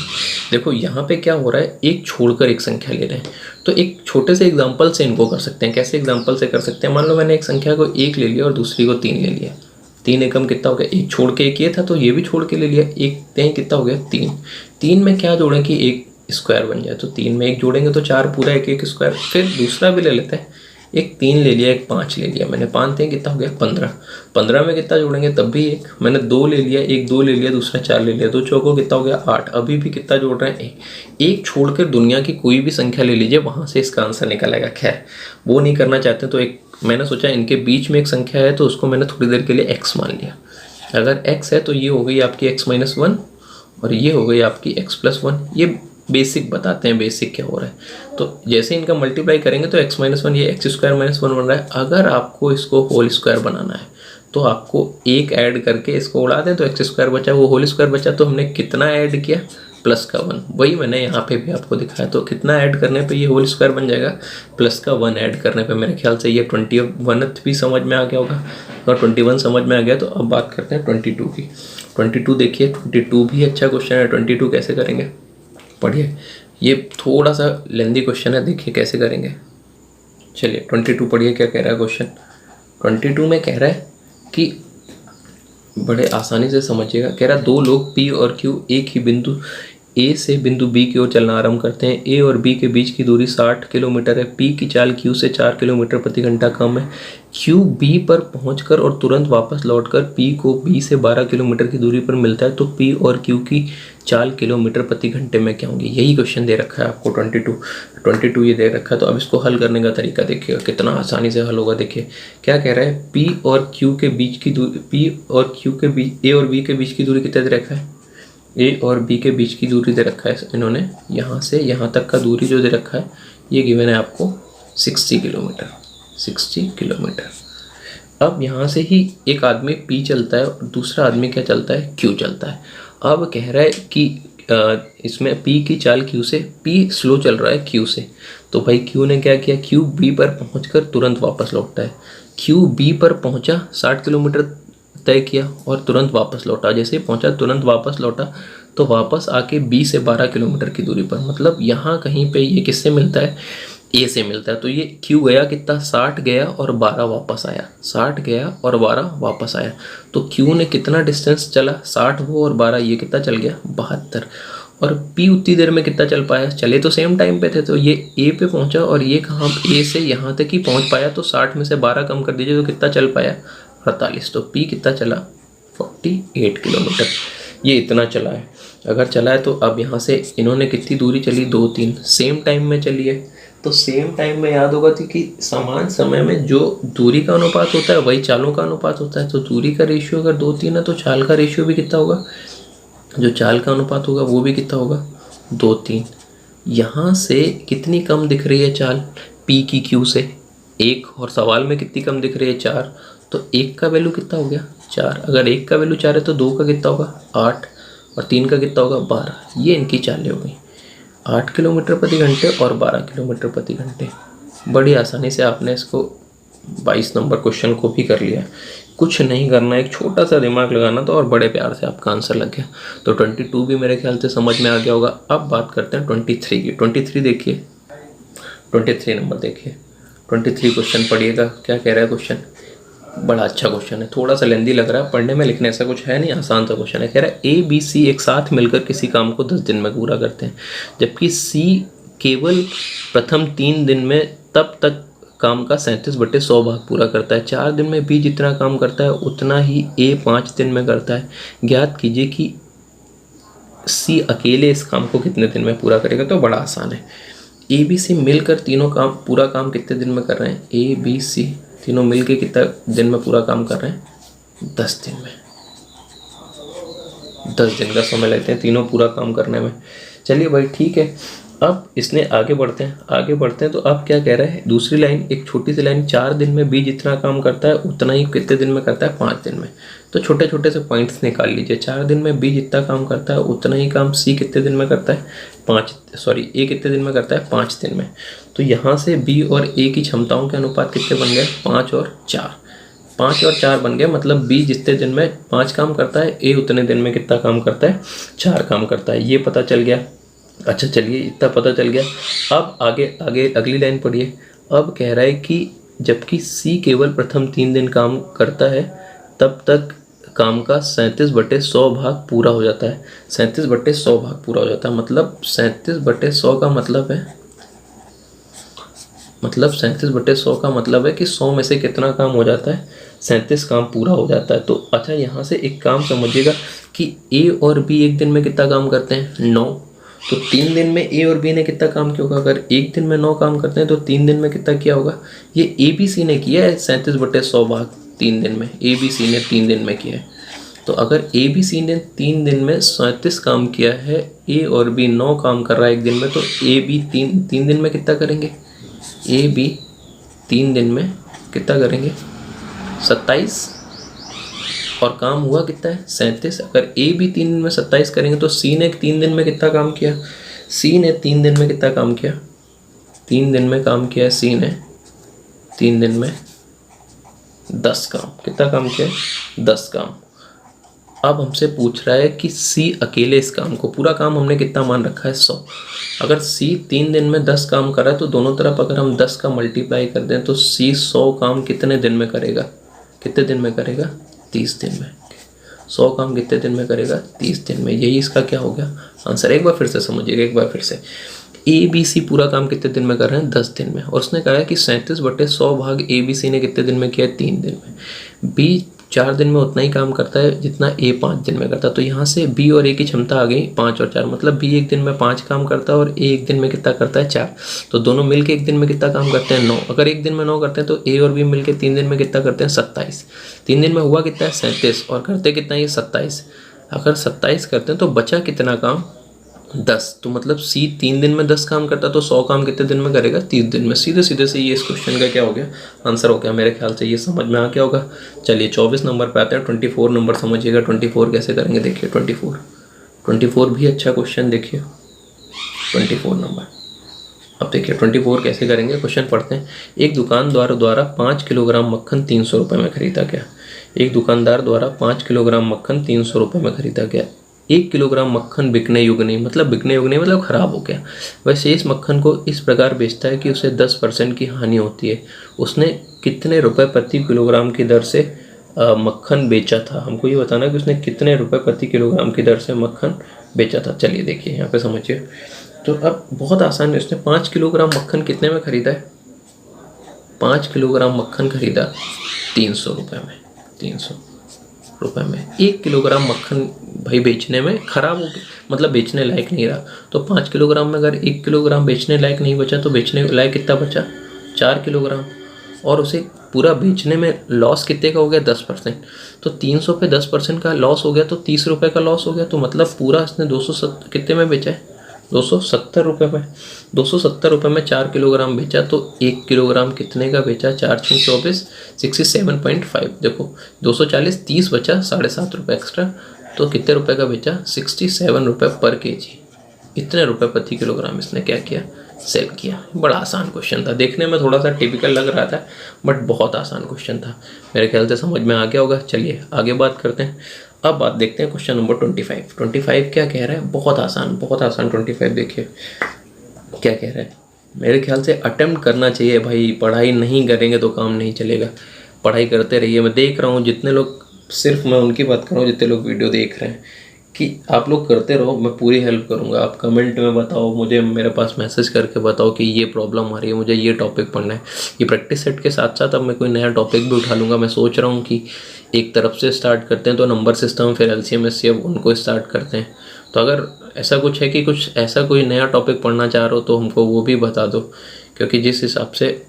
Speaker 1: देखो यहाँ पे क्या हो रहा है, एक छोड़कर एक संख्या ले रहे हैं, तो एक छोटे से एग्जांपल से इनको कर सकते हैं। कैसे एग्जांपल से कर सकते हैं, मान लो मैंने एक संख्या को 1 ले लिया और दूसरी को 3 ले लिया, 3 एकम कितना हो गया, एक छोड़ के एक ये था तो ये भी छोड़ के ले लिया, एक तें कितना हो गया 3। 3 में क्या जोड़ें कि एक स्क्वायर बन जाए, तो 3 में एक जोड़ेंगे तो 4 पूरा, एक एक स्क्वायर। फिर दूसरा भी ले लेते हैं, एक 3 ले लिया एक 5 ले लिया, मैंने 5 तें कितना हो गया 15। 15 में कितना जोड़ेंगे, तब भी एक, मैंने 2 ले लिया, एक 2 ले लिया, दूसरा 4 ले लिया, 2 चौको कितना हो गया 8। अभी भी कितना जोड़ रहे हैं, एक छोड़कर दुनिया की कोई भी संख्या ले लीजिए, वहाँ से इसका आंसर निकलेगा। खैर वो नहीं करना चाहते तो एक मैंने सोचा इनके बीच में एक संख्या है तो उसको मैंने थोड़ी देर के लिए x मान लिया। अगर x है तो ये हो गई आपकी x-1 और ये हो गई आपकी x+1। ये बेसिक बताते हैं, बेसिक क्या हो रहा है। तो जैसे इनका मल्टीप्लाई करेंगे तो x-1 ये x² - 1 बन रहा है। अगर आपको इसको होल स्क्वायर बनाना है तो आपको एक ऐड करके इसको उड़ा दें तो x² बचा, वो होल स्क्वायर बचा, तो हमने कितना ऐड किया प्लस का 1। वही मैंने यहाँ पे भी आपको दिखाया, तो कितना ऐड करने पे ये होल स्क्वायर बन जाएगा, प्लस का 1 ऐड करने पे। मेरे ख्याल से ये 21 भी समझ में आ गया होगा। अगर 21 समझ में आ गया तो अब बात करते हैं 22 की। 22 देखिए, 22 भी अच्छा क्वेश्चन है। 22 कैसे करेंगे, पढ़िए, ये थोड़ा सा लेंदी क्वेश्चन है, देखिए कैसे करेंगे। चलिए 22 पढ़िए क्या कह रहा है क्वेश्चन। 22 में कह रहा है कि बड़े आसानी से समझिएगा, कह रहा है 2 लोग P और Q एक ही बिंदु A से बिंदु B की ओर चलना आरंभ करते हैं। A और B के बीच की दूरी 60 किलोमीटर है। P की चाल Q से 4 किलोमीटर प्रति घंटा कम है। Q B पर पहुंचकर और तुरंत वापस लौटकर P को B से 12 किलोमीटर की दूरी पर मिलता है, तो P और Q की चाल किलोमीटर प्रति घंटे में क्या होंगी। यही क्वेश्चन दे रखा है आपको 22 ये दे रखा है। तो अब इसको हल करने का तरीका देखिएगा कितना आसानी से हल होगा। देखिए क्या कह रहा है, P और Q के बीच की दूरी, P और Q के बीच, A और B के बीच की दूरी कितना दे रखा है, A और B के बीच की दूरी दे रखा है इन्होंने, यहाँ से यहाँ तक का दूरी जो दे रखा है ये गिवन है आपको 60 किलोमीटर। अब यहाँ से ही एक आदमी P चलता है और दूसरा आदमी क्या चलता है, Q चलता है। अब कह रहा है कि इसमें P की चाल Q से, P स्लो चल रहा है Q से, तो भाई Q ने क्या किया, Q B पर पहुँचकर तुरंत वापस लौटता है। Q B पर पहुँचा, 60 किलोमीटर तय किया और तुरंत वापस लौटा। जैसे पहुंचा तुरंत वापस लौटा, तो वापस आके B से 12 किलोमीटर की दूरी पर, मतलब यहाँ कहीं पे ये किससे मिलता है, A से मिलता है। तो ये Q गया कितना, 60 गया और 12 वापस आया, 60 गया और 12 वापस आया। तो Q ने कितना डिस्टेंस चला, 60 वो और 12, ये कितना चल गया 72। और P उतनी देर में कितना चल पाया, चले तो सेम टाइम पे थे, तो ये A पे पहुंचा और ये कहाँ A से यहाँ तक ही पहुंच पाया। तो 60 में से 12 कम कर दीजिए तो कितना चल पाया 48। तो P कितना चला 48 किलोमीटर, ये इतना चला है। अगर चला है तो अब यहाँ से इन्होंने कितनी दूरी चली, 2-3 सेम टाइम में चली है। तो सेम टाइम में याद होगा कि समान समय में जो दूरी का अनुपात होता है वही चालों का अनुपात होता है। तो दूरी का रेशियो अगर 2-3 है तो चाल का रेशियो भी कितना होगा, जो चाल का अनुपात होगा वो भी कितना होगा 2-3। यहाँ से कितनी कम दिख रही है चाल P की Q से, 1, और सवाल में कितनी कम दिख रही है 4। तो 1 का वैल्यू कितना हो गया 4। अगर 1 का वैल्यू 4 है तो 2 का कितना होगा 8 और 3 का कितना होगा 12। ये इनकी चालें हो गई, 8 किलोमीटर प्रति घंटे और 12 किलोमीटर प्रति घंटे। बड़ी आसानी से आपने इसको 22 नंबर क्वेश्चन को भी कर लिया। कुछ नहीं करना, एक छोटा सा दिमाग लगाना तो और बड़े प्यार से आपका आंसर लग गया। तो 22 भी मेरे ख्याल से समझ में आ गया होगा। अब बात करते हैं 23 की। 23 देखिए, 23 नंबर देखिए, 23 क्वेश्चन पढ़िएगा क्या कह रहा है क्वेश्चन। बड़ा अच्छा क्वेश्चन है, थोड़ा सा लेंदी लग रहा है पढ़ने में, लिखने ऐसा कुछ है नहीं, आसान सा क्वेश्चन है। कह रहा है A B C एक साथ मिलकर किसी काम को 10 दिन में पूरा करते हैं, जबकि C केवल प्रथम 3 दिन में तब तक काम का 37/100 भाग पूरा करता है। 4 दिन में B जितना काम करता है उतना ही A 5 दिन में करता है। ज्ञात कीजिए कि C अकेले इस काम को कितने दिन में पूरा करेगा। तो बड़ा आसान है, A B C मिलकर तीनों काम पूरा काम कितने दिन में कर रहे हैं, A B C तीनों मिलके कितना दिन में पूरा काम कर रहे हैं, 10 दिन में। 10 दिन का समय लेते हैं तीनों पूरा काम करने में। चलिए भाई ठीक है, अब इसने आगे बढ़ते हैं। तो अब क्या कह रहा है, दूसरी लाइन, एक छोटी सी लाइन, 4 दिन में B जितना काम करता है उतना ही कितने दिन में करता है, 5 दिन में। तो छोटे छोटे से पॉइंट्स निकाल लीजिए। 4 दिन में B जितना काम करता है उतना ही काम C कितने दिन में करता है, A कितने दिन में करता है, 5 दिन में। तो यहाँ से B और A की क्षमताओं के अनुपात कितने बन गए, 5 और 4। 5 और 4 बन गया, मतलब बी जितने दिन में 5 काम करता है, ए उतने दिन में कितना काम करता है, 4 काम करता है। ये पता चल गया। अच्छा चलिए, इतना पता चल गया। अब आगे आगे अगली लाइन पढ़िए। अब कह रहा है कि जबकि सी केवल प्रथम 3 दिन काम करता है, तब तक काम का 37/100 भाग पूरा हो जाता है। 37/100 भाग पूरा हो जाता है, मतलब 37/100 का मतलब है, 37/100 का मतलब है कि 100 में से कितना काम हो जाता है, 37 काम पूरा हो जाता है। तो अच्छा, यहाँ से एक काम समझिएगा कि ए और बी एक दिन में कितना काम करते हैं, 9। तो 3 दिन में ए और बी ने कितना काम किया होगा, अगर एक दिन में 9 काम करते हैं तो 3 दिन में कितना किया होगा, ये ए बी सी ने किया है 37/100 भाग 3 दिन में, ए बी सी ने 3 दिन में किया है। तो अगर ए बी सी ने 3 दिन में 37 काम किया है, ए और बी 9 काम कर रहा है एक दिन में, तो ए बी तीन दिन में कितना करेंगे, ए बी 3 दिन में कितना करेंगे, 27, और काम हुआ कितना है, 37। अगर ए बी 3 दिन में 27 करेंगे तो सी ने 3 दिन में कितना काम किया, सी ने 3 दिन में कितना काम किया, 3 दिन में काम किया सी ने 3 दिन में 10 काम, कितना काम किया, 10 काम। अब हमसे पूछ रहा है कि सी अकेले इस काम को, पूरा काम हमने कितना मान रखा है, 100। अगर सी 3 दिन में 10 काम कर रहा है तो दोनों तरफ अगर हम 10 का मल्टीप्लाई कर दें तो सी 100 काम कितने दिन में करेगा, कितने दिन में करेगा, 30 दिन में। 100 काम कितने दिन में करेगा, 30 दिन में। यही इसका क्या हो गया, आंसर। एक बार फिर से समझिएगा, एक बार फिर से। ए बी सी पूरा काम कितने दिन में कर रहे हैं, 10 दिन में। और उसने कहा है कि 37/100 भाग ए बी सी ने कितने दिन में किया है, 3 दिन में। बी 4 दिन में उतना ही काम करता है जितना ए 5 दिन में करता है। तो यहाँ से बी और ए की क्षमता आ गई 5 और 4, मतलब बी एक दिन में 5 काम करता है और ए एक दिन में कितना करता है, 4। तो दोनों मिलके एक दिन में कितना काम करते हैं, 9। अगर एक दिन में 9 करते हैं तो ए और बी मिलके 3 दिन में कितना करते हैं, 27। 3 दिन में हुआ कितना है, 37, और करते कितना है, 27। अगर 27 करते हैं तो बचा कितना काम, 10। तो मतलब सी 3 दिन में 10 काम करता है तो 100 काम कितने दिन में करेगा, 30 दिन में। सीधे सीधे से ये इस क्वेश्चन का क्या हो गया, आंसर हो गया। मेरे ख्याल से ये समझ में आ गया होगा। चलिए 24 नंबर पे आते हैं। 24 नंबर समझिएगा। 24 कैसे करेंगे, देखिए 24 भी अच्छा क्वेश्चन। देखिए 24 नंबर, अब देखिए 24 कैसे करेंगे, क्वेश्चन पढ़ते हैं। एक दुकानदार द्वारा 5 किलोग्राम मक्खन 300 रुपये में खरीदा गया। एक दुकानदार द्वारा 5 किलोग्राम मक्खन 300 रुपये में खरीदा गया। 1 किलोग्राम मक्खन बिकने योग्य नहीं, मतलब बिकने योग्य नहीं मतलब ख़राब हो गया। वैसे इस मक्खन को इस प्रकार बेचता है कि उसे 10% की हानि होती है। उसने कितने रुपए प्रति किलोग्राम की दर से मक्खन बेचा था। हमको ये बताना है कि उसने कितने रुपए प्रति किलोग्राम की दर से मक्खन बेचा था। चलिए देखिए यहाँ पे समझिए। तो अब बहुत आसान है। उसने 5 किलोग्राम मक्खन कितने में ख़रीदा है, 5 किलोग्राम मक्खन खरीदा 300 रुपये में, 300 रुपये में। 1 किलोग्राम मक्खन भाई बेचने में ख़राब हो गया, मतलब बेचने लायक नहीं रहा। तो 5 किलोग्राम में अगर 1 किलोग्राम बेचने लायक नहीं बचा तो बेचने लायक कितना बचा, 4 किलोग्राम। और उसे पूरा बेचने में लॉस कितने का हो गया, 10%। तो 300 पे 10% का लॉस हो गया तो 30 रुपये का लॉस हो गया। तो मतलब पूरा इसने 270 कितने में बेचा है, 270 रुपये में। 270 रुपये में 4 किलोग्राम बेचा तो 1 किलोग्राम कितने का बेचा, 4 × 24 67.5। देखो 240, 30 बचा, 7.5 रुपये एक्स्ट्रा। तो कितने रुपए का बेचा, 67 रुपये पर केजी। इतने रुपए प्रति किलोग्राम इसने क्या किया, सेल किया। बड़ा आसान क्वेश्चन था, देखने में थोड़ा सा टिपिकल लग रहा था बट बहुत आसान क्वेश्चन था। मेरे ख्याल से समझ में आ गया होगा। चलिए आगे बात करते हैं। अब बात देखते हैं क्वेश्चन नंबर 25। 25 क्या कह रहा है, बहुत आसान 25। देखिए क्या कह रहा है। मेरे ख्याल से अटेम्प्ट करना चाहिए भाई, पढ़ाई नहीं करेंगे तो काम नहीं चलेगा। पढ़ाई करते रहिए। मैं देख रहा हूँ जितने लोग, सिर्फ मैं उनकी बात कर रहा हूँ जितने लोग वीडियो देख रहे हैं, कि आप लोग करते रहो, मैं पूरी हेल्प करूँगा। आप कमेंट में बताओ मुझे, मेरे पास मैसेज करके बताओ कि ये प्रॉब्लम आ रही है, मुझे ये टॉपिक पढ़ना है। ये प्रैक्टिस सेट के साथ साथ अब मैं कोई नया टॉपिक भी उठा लूँगा। मैं सोच रहा हूँ कि एक तरफ से स्टार्ट करते हैं तो नंबर सिस्टम, फिर LCM SCF उनको स्टार्ट करते हैं। तो अगर ऐसा कुछ है कि कुछ ऐसा कोई नया टॉपिक पढ़ना चाह रहे हो तो हमको वो भी बता दो, क्योंकि जिस हिसाब से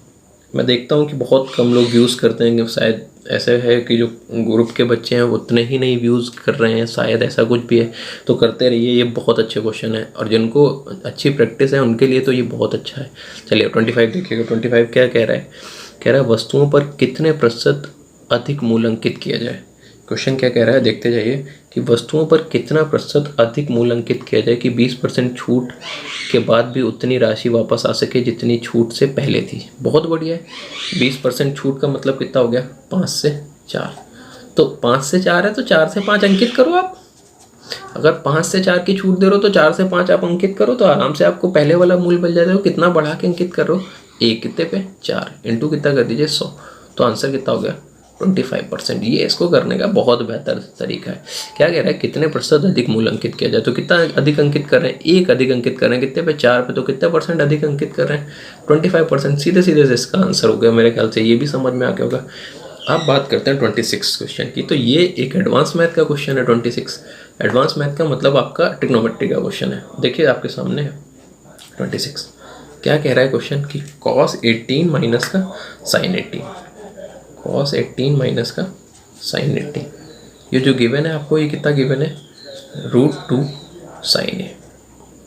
Speaker 1: मैं देखता हूँ कि बहुत कम लोग व्यूज़ करते हैं, कि शायद ऐसे है कि जो ग्रुप के बच्चे हैं उतने ही नहीं व्यूज़ कर रहे हैं, शायद ऐसा कुछ भी है। तो करते रहिए, ये बहुत अच्छे क्वेश्चन है और जिनको अच्छी प्रैक्टिस है उनके लिए तो ये बहुत अच्छा है। चलिए 25 देखिएगा। 25 क्या कह रहा है, कह रहा है वस्तुओं पर कितने प्रतिशत अधिक मूल्य अंकित किया जाए। क्वेश्चन क्या कह रहा है, देखते जाइए कि वस्तुओं पर कितना प्रतिशत अधिक मूल्य अंकित किया जाए कि 20% छूट के बाद भी उतनी राशि वापस आ सके जितनी छूट से पहले थी। बहुत बढ़िया है। 20% छूट का मतलब कितना हो गया, 5 से 4। तो 5 से 4 है तो 4 से 5 अंकित करो आप। अगर 5 से 4 की छूट दे रहे हो तो 4 से 5 आप अंकित करो, तो आराम से आपको पहले वाला मूल मिल जाएगा। कितना बढ़ा के अंकित कर रहे हो, 1 कितने पे 4 इंटू कितना कर दीजिए 100, तो आंसर कितना हो गया 25%। ये इसको करने का बहुत बेहतर तरीका है। क्या कह रहा है, कितने प्रतिशत अधिक मूल अंकित किया जाए, तो कितना अधिक अंकित कर रहे हैं, 1 अधिक अंकित कर रहे हैं, कितने पे 4 पे, तो कितने परसेंट अधिक अंकित कर रहे हैं 25%। सीधे सीधे से इसका आंसर हो गया। मेरे ख्याल से ये भी समझ में आ गया होगा। आप बात करते हैं 26 क्वेश्चन की, तो ये एक एडवांस मैथ का क्वेश्चन है 26। एडवांस मैथ का मतलब आपका ट्रिग्नोमेट्री का क्वेश्चन है। देखिए आपके सामने है 26। क्या कह रहा है क्वेश्चन कि cos 18 माइनस का sin 18, cos 18 माइनस का sin 18, ये जो गिवन है आपको, ये कितना गिवन है √2 sin a।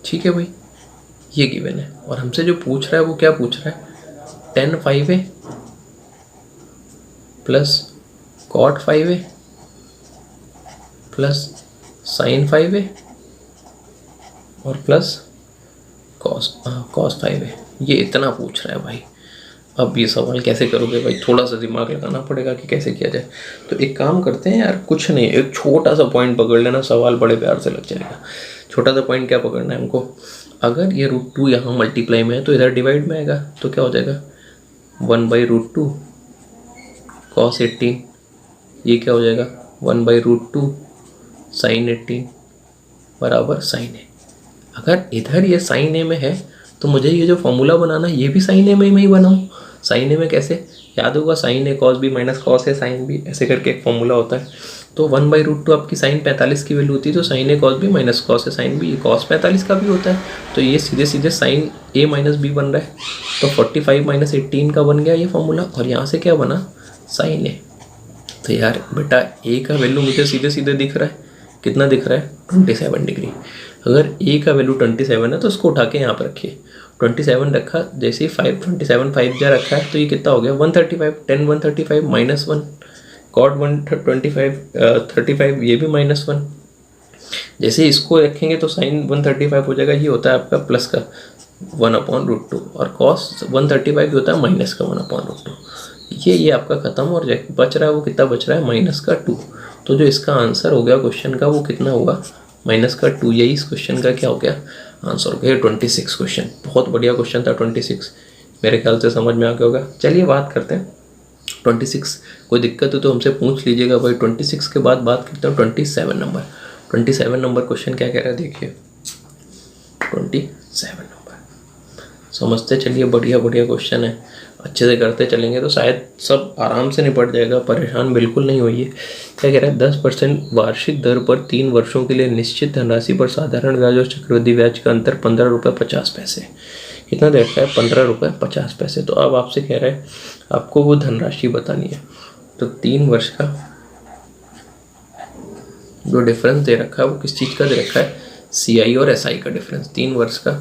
Speaker 1: ठीक है भाई, ये गिवन है। और हमसे जो पूछ रहा है वो क्या पूछ रहा है, tan 5a plus cot 5a plus sin 5a और प्लस cos 5a। ये इतना पूछ रहा है भाई। अब ये सवाल कैसे करोगे भाई, थोड़ा सा दिमाग लगाना पड़ेगा कि कैसे किया जाए। तो एक काम करते हैं यार, कुछ नहीं, एक छोटा सा पॉइंट पकड़ लेना, सवाल बड़े प्यार से लग जाएगा। छोटा सा पॉइंट क्या पकड़ना है हमको, अगर ये √2 यहाँ मल्टीप्लाई में है तो इधर डिवाइड में आएगा, तो क्या हो जाएगा 1/√2 cos 18, ये क्या हो जाएगा 1/√2 sin 18 बराबर sin a। अगर इधर ये sin a में है तो मुझे ये जो फॉर्मूला बनाना है ये भी sin a में ही बनाऊँ। sin a में कैसे, याद होगा sin a cos b minus cos a sin b, ऐसे करके एक फॉर्मूला होता है। तो 1/√2 आपकी sin 45 की वैल्यू होती है, तो sin a cos b minus cos a sin b, ये cos 45 का भी होता है। तो ये सीधे सीधे sin a माइनस b बन रहा है, तो 45 माइनस 18 का बन गया ये फॉर्मूला। और यहाँ से क्या बना sin a। तो यार बेटा a का वैल्यू मुझे सीधे सीधे दिख रहा है, कितना दिख रहा है 27 डिग्री। अगर a का वैल्यू 27 है तो उसको उठा के यहाँ पर रखिए, 27 रखा, जैसे ही 27 5 जा रखा है तो ये कितना हो गया 135, 10 135 माइनस 1, cot 125 35, ये भी -1। जैसे इसको रखेंगे तो sin 135 हो जाएगा, ये होता है आपका प्लस का 1/√2, और cos 135 भी होता है माइनस का 1/√2। ये आपका खत्म, और बच रहा है वो कितना बच रहा है -2। तो जो इसका आंसर हो गया क्वेश्चन का वो कितना हुआ -2। यही इस क्वेश्चन का क्या हो गया आंसर हो गया 26 क्वेश्चन। बहुत बढ़िया क्वेश्चन था 26, मेरे ख्याल से समझ में आ गया होगा। चलिए बात करते हैं 26। कोई दिक्कत हो तो हमसे पूछ लीजिएगा भाई। 26 के बाद बात करते हैं 27 नंबर। 27 नंबर क्वेश्चन क्या कह रहा है देखिए, 27 नंबर समझते चलिए। बढ़िया बढ़िया क्वेश्चन है, अच्छे से करते चलेंगे तो शायद सब आराम से निपट जाएगा, परेशान बिल्कुल नहीं होइए। क्या कह रहा है, 10% वार्षिक दर पर 3 वर्षों के लिए निश्चित धनराशि पर साधारण ब्याज और चक्रवृद्धि ब्याज का अंतर 15 रुपये 50 पैसे। कितना दे रखा है 15 रुपये 50 पैसे। तो अब आपसे कह रहा है आपको वो धनराशि बतानी है। तो 3 वर्ष का जो डिफरेंस दे रखा है वो किस चीज़ का दे रखा है, CI और SI का डिफरेंस। 3 वर्ष का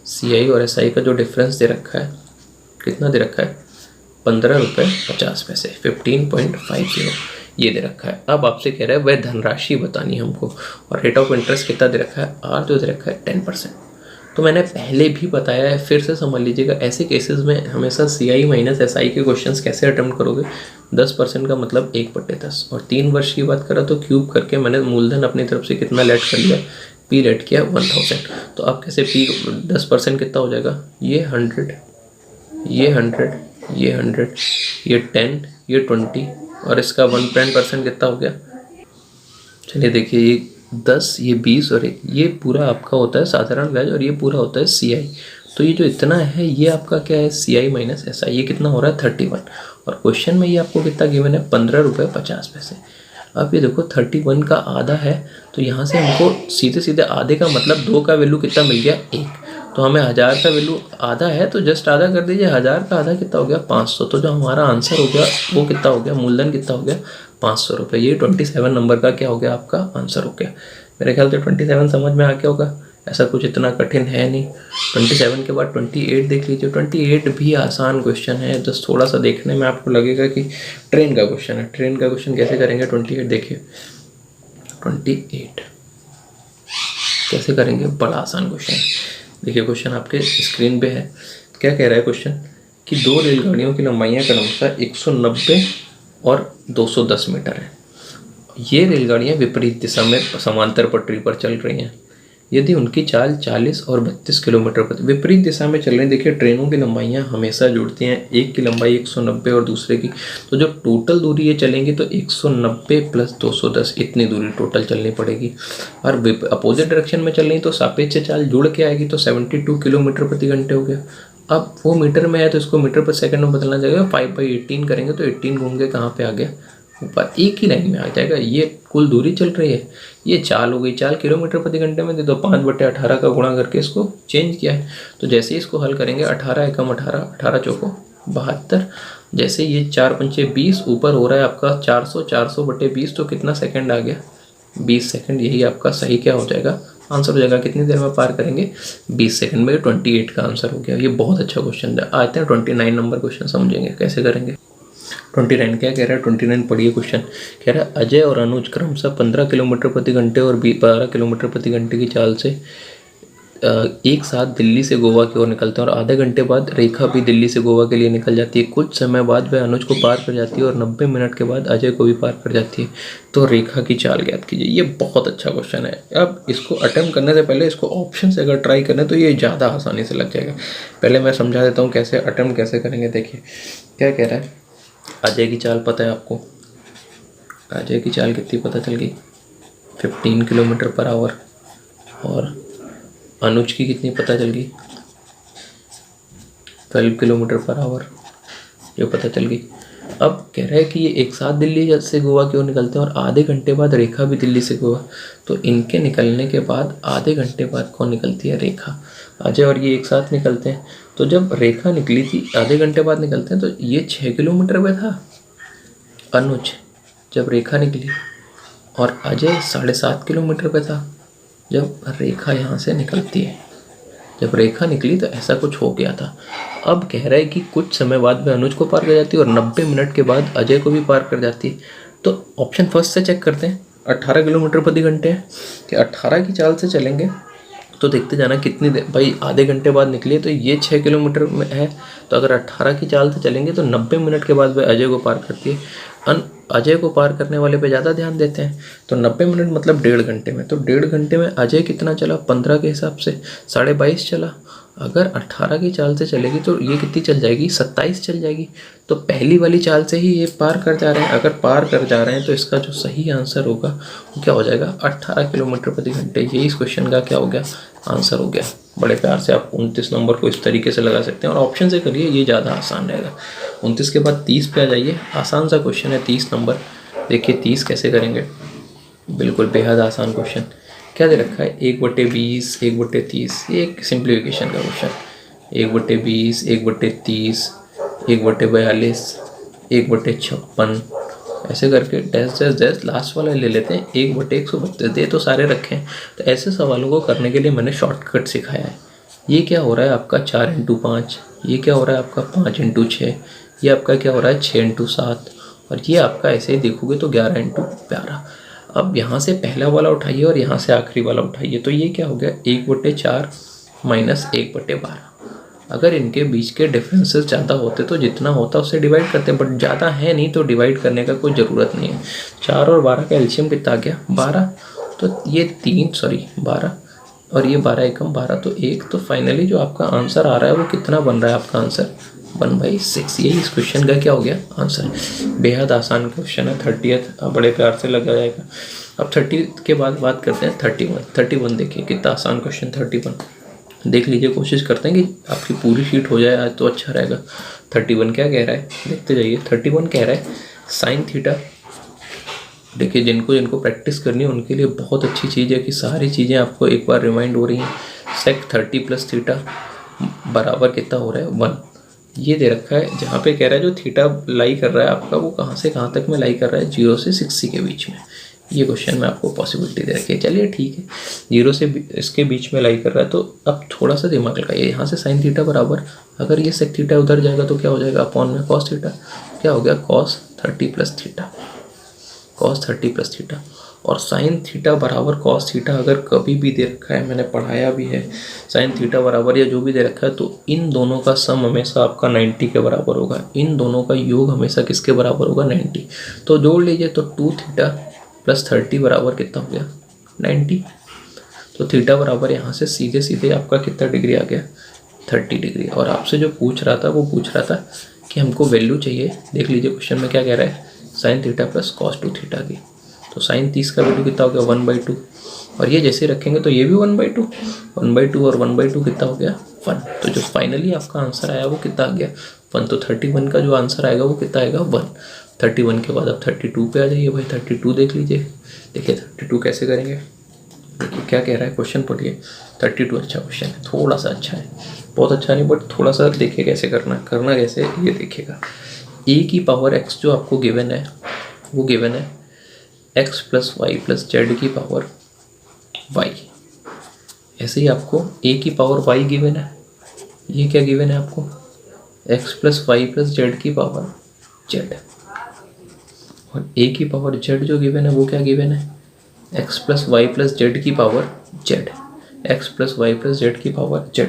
Speaker 1: CI और SI का जो डिफरेंस दे रखा है कितना दे रखा है 15 रुपये 50 पैसे, 15.50 ये दे रखा है। अब आपसे कह रहा है वह धनराशि बतानी है हमको, और रेट ऑफ इंटरेस्ट कितना दे रखा है R जो दे रखा है 10%। तो मैंने पहले भी बताया है, फिर से समझ लीजिएगा। ऐसे केसेस में हमेशा CI माइनस SI के क्वेश्चंस कैसे अटेम्प्ट करोगे, 10% का मतलब 1/10, और 3 वर्ष की बात करा तो क्यूब करके मैंने मूलधन अपनी तरफ से कितना लेट कर लिया, P लेट किया 1000। तो अब कैसे P 10% कितना हो जाएगा, ये 100, ये 100, ये 100, ये 10, ये 20, और इसका 1% कितना हो गया। चलिए देखिए, ये 10, ये 20 और ये पूरा आपका होता है साधारण ब्याज, और ये पूरा होता है CI। तो ये जो इतना है ये आपका क्या है CI माइनस SI, ये कितना हो रहा है 31। और क्वेश्चन में ये आपको कितना गिवन है 15 रुपये 50 पैसे। अब ये देखो 31 का आधा है, तो यहाँ से हमको सीधे सीधे आधे का मतलब 2 का वैल्यू कितना मिल गया 1। तो हमें 1000 का वैल्यू आधा है तो जस्ट आधा कर दीजिए, 1000 का आधा कितना हो गया 500। तो जो हमारा आंसर हो गया वो कितना हो गया, मूलधन कितना हो गया 500 रुपये। ये 27 नंबर का क्या हो गया आपका आंसर हो गया। मेरे ख्याल से 27 समझ में आ गया होगा, ऐसा कुछ इतना कठिन है नहीं। 27 के बाद 28 देख लीजिए। 28 भी आसान क्वेश्चन है, बस थोड़ा सा देखने में आपको लगेगा कि ट्रेन का क्वेश्चन है। ट्रेन का क्वेश्चन कैसे करेंगे 28 देखिए। 28 कैसे करेंगे, बड़ा आसान क्वेश्चन देखिए। क्वेश्चन आपके स्क्रीन पे है। क्या कह रहा है क्वेश्चन कि 2 रेलगाड़ियों की लंबाइयाँ क्रमशः 190 और 210 मीटर है। ये रेलगाड़ियाँ विपरीत दिशा में समांतर पटरी पर चल रही हैं यदि उनकी चाल 40 और 32 किलोमीटर प्रति विपरीत दिशा में चल रही है। देखिए ट्रेनों की लंबाइयाँ हमेशा जुड़ती हैं, एक की लंबाई 190 और दूसरे की, तो जो टोटल दूरी ये चलेंगी तो 190 प्लस 210 इतनी दूरी टोटल चलनी पड़ेगी। और अपोजिट डायरेक्शन में चल रही तो सापेक्ष चाल जुड़ के आएगी तो 72 किलोमीटर प्रति घंटे हो गया। अब वो मीटर में है तो इसको मीटर पर सेकंड में बदलना जाएगा, 5/18 करेंगे तो 18 घूम के कहाँ पे आ गया, ऊपर एक ही लाइन में आ जाएगा। ये कुल दूरी चल रही है, ये चाल हो गई, चाल किलोमीटर प्रति घंटे में दे दो, 5/18 का गुणा करके इसको चेंज किया है। तो जैसे ही इसको हल करेंगे 18 एकम 18, 18 चौको 72, जैसे ये 4 पंचे 20 ऊपर हो रहा है आपका 400, 400/20 तो कितना सेकंड आ गया, 20 सेकंड। यही आपका सही क्या हो जाएगा, आंसर हो जाएगा। कितनी देर में पार करेंगे, 20 सेकंड में। 28 का आंसर हो गया। ये बहुत अच्छा क्वेश्चन है। आते हैं 29 नंबर क्वेश्चन, समझेंगे कैसे करेंगे। 29 क्या कह रहा है, 29 पढ़िए क्वेश्चन। कह रहा है अजय और अनुज क्रमशः 15 किलोमीटर प्रति घंटे और 12 किलोमीटर प्रति घंटे की चाल से एक साथ दिल्ली से गोवा की ओर निकलते हैं और आधे घंटे बाद रेखा भी दिल्ली से गोवा के लिए निकल जाती है। कुछ समय बाद वह अनुज को पार कर जाती है और 90 मिनट के बाद अजय को भी पार कर जाती है। तो रेखा की चाल ज्ञात कीजिए। ये बहुत अच्छा क्वेश्चन है। अब इसको अटेम्प्ट करने से पहले इसको ऑप्शन से अगर ट्राई करें तो ये ज़्यादा आसानी से लग जाएगा। पहले मैं समझा देता हूँ कैसे अटेम्प्ट कैसे करेंगे। देखिए क्या कह रहा है, अजय की चाल पता है आपको, अजय की चाल कितनी पता चल गई, 15 किलोमीटर पर आवर। और अनुज की कितनी पता चल गई, 12 किलोमीटर पर आवर, ये पता चल गई। अब कह रहा है कि ये एक साथ दिल्ली से गोवा की ओर निकलते हैं और आधे घंटे बाद रेखा भी दिल्ली से गोवा। तो इनके निकलने के बाद आधे घंटे बाद कौन निकलती है, रेखा। अजय और ये एक साथ निकलते हैं। तो जब रेखा निकली थी आधे घंटे बाद निकलते हैं तो ये 6 किलोमीटर पे था अनुज जब रेखा निकली, और अजय 7.5 किलोमीटर पे था जब रेखा यहाँ से निकलती है। जब रेखा निकली तो ऐसा कुछ हो गया था। अब कह रहा है कि कुछ समय बाद वह अनुज को पार कर जाती है और 90 मिनट के बाद अजय को भी पार कर जाती है। तो ऑप्शन फर्स्ट से चेक करते हैं। 18 किलोमीटर प्रति घंटे है कि 18 की चाल से चलेंगे तो देखते जाना कितनी देर, भाई आधे घंटे बाद निकली तो ये 6 किलोमीटर में है। तो अगर 18 की चाल से चलेंगे तो 90 मिनट के बाद वह अजय को पार करती है। अजय को पार करने वाले पे ज़्यादा ध्यान देते हैं। तो 90 मिनट मतलब 1.5 घंटे में। तो 1.5 घंटे में अजय कितना चला, 15 के हिसाब से 22.5 चला। अगर 18 की चाल से चलेगी तो ये कितनी चल जाएगी, 27 चल जाएगी। तो पहली वाली चाल से ही ये पार कर जा रहे हैं। अगर पार कर जा रहे हैं तो इसका जो सही आंसर होगा वो क्या हो जाएगा, 18 किलोमीटर प्रति घंटे। यही इस क्वेश्चन का क्या हो गया, आंसर हो गया। बड़े प्यार से आप 29 नंबर को इस तरीके से लगा सकते हैं और ऑप्शन से करिए, ये ज़्यादा आसान रहेगा। 29 के बाद 30 पे आ जाइए। आसान सा क्वेश्चन है 30 नंबर। देखिए 30 कैसे करेंगे, बिल्कुल बेहद आसान क्वेश्चन। क्या दे रखा है, 1/20, 1/30। ये एक सिंप्लीफिकेशन का क्वेश्चन। 1/20, 1/30, 1/42, 1/56, ऐसे करके डैश डैश डैश लास्ट वाला ले लेते हैं। 1/132 दे तो सारे रखे हैं। तो ऐसे सवालों को करने के लिए मैंने शॉर्टकट सिखाया है। ये क्या हो रहा है आपका 4x5, ये क्या हो रहा है आपका 5x6, ये आपका क्या हो रहा है 6x7, और ये आपका ऐसे ही देखोगे तो 11x12। अब यहाँ से पहला वाला उठाइए और यहाँ से आखिरी वाला उठाइए। तो ये क्या हो गया, 1/4 माइनस 1/12। अगर इनके बीच के डिफरेंसेस ज़्यादा होते तो जितना होता उससे डिवाइड करते हैं, बट ज़्यादा है नहीं तो डिवाइड करने का कोई ज़रूरत नहीं है। 4 और 12 का एलसीएम कितना आ गया, 12। तो ये 12 और ये 12 एकम 12 तो 1। तो फाइनली जो आपका आंसर आ रहा है वो कितना बन रहा है, आपका आंसर 1/6। यही इस क्वेश्चन का क्या हो गया, आंसर। बेहद आसान क्वेश्चन है। 30th बड़े प्यार से लगा जाएगा। अब 30 के बाद बात करते हैं 31। देखिए कितना आसान क्वेश्चन 31। देख लीजिए, कोशिश करते हैं कि आपकी पूरी शीट हो जाए आज तो अच्छा रहेगा। 31 क्या कह रहा है, देखते जाइए। 31 कह रहा है साइन थीटा। देखिए जिनको प्रैक्टिस करनी है उनके लिए बहुत अच्छी चीज़ है कि सारी चीज़ें आपको एक बार रिमाइंड हो रही हैं। सेक 30 प्लस थीटा बराबर कितना हो रहा है 1। ये दे रखा है। जहाँ पे कह रहा है जो थीटा लाई कर रहा है आपका वो कहाँ से कहाँ तक में लाई कर रहा है, 0 से 60 के बीच में। ये क्वेश्चन में आपको पॉसिबिलिटी दे रखी है। चलिए ठीक है, 0 से इसके बीच में लाई कर रहा है। तो अब थोड़ा सा दिमाग लगाइए। यहाँ से साइन थीटा बराबर, अगर ये सेक थीटा उधर जाएगा तो क्या हो जाएगा, अपॉन में कॉस थीटा। क्या हो गया, cos 30 plus theta. Cos 30 plus theta, और साइन थीटा बराबर कॉस थीटा अगर कभी भी दे रखा है, मैंने पढ़ाया भी है, साइन थीटा बराबर या जो भी दे रखा है, तो इन दोनों का सम हमेशा आपका 90 के बराबर होगा, इन दोनों का योग हमेशा किसके बराबर होगा, 90। तो जोड़ लीजिए, तो 2 थीटा प्लस 30 बराबर कितना हो गया, 90। तो थीटा बराबर यहाँ से सीधे सीधे आपका कितना डिग्री आ गया, 30 डिग्री। और आपसे जो पूछ रहा था वो पूछ रहा था कि हमको वैल्यू चाहिए, देख लीजिए क्वेश्चन में क्या कह रहा है, sine theta plus cos 2 theta की। तो साइन 30 का वैल्यू कितना हो गया, 1/2, और ये जैसे रखेंगे तो ये भी 1/2, 1/2 और 1/2 कितना हो गया, 1। तो जो फाइनली आपका आंसर आया वो कितना आ गया, 1। तो 31 का जो आंसर आएगा वो कितना आएगा, 1। 31 के बाद अब 32 पे आ जाइए भाई, 32 देख लीजिए। देखिए 32 कैसे करेंगे, देखिए क्या कह रहा है क्वेश्चन, पढ़िए। 32 अच्छा क्वेश्चन है, थोड़ा सा अच्छा है, बहुत अच्छा नहीं बट थोड़ा सा देखिए कैसे करना कैसे, ये देखिएगा। ए की पावर x जो आपको गिवन है वो गिवन है x plus y plus z की पावर y। ऐसे ही आपको a की पावर y गिवन है, ये क्या गिवन है आपको, x plus y plus z की पावर z, और a की पावर z जो गिवन है वो क्या गिवन है, x plus y plus z की power z, x plus y plus z की पावर z।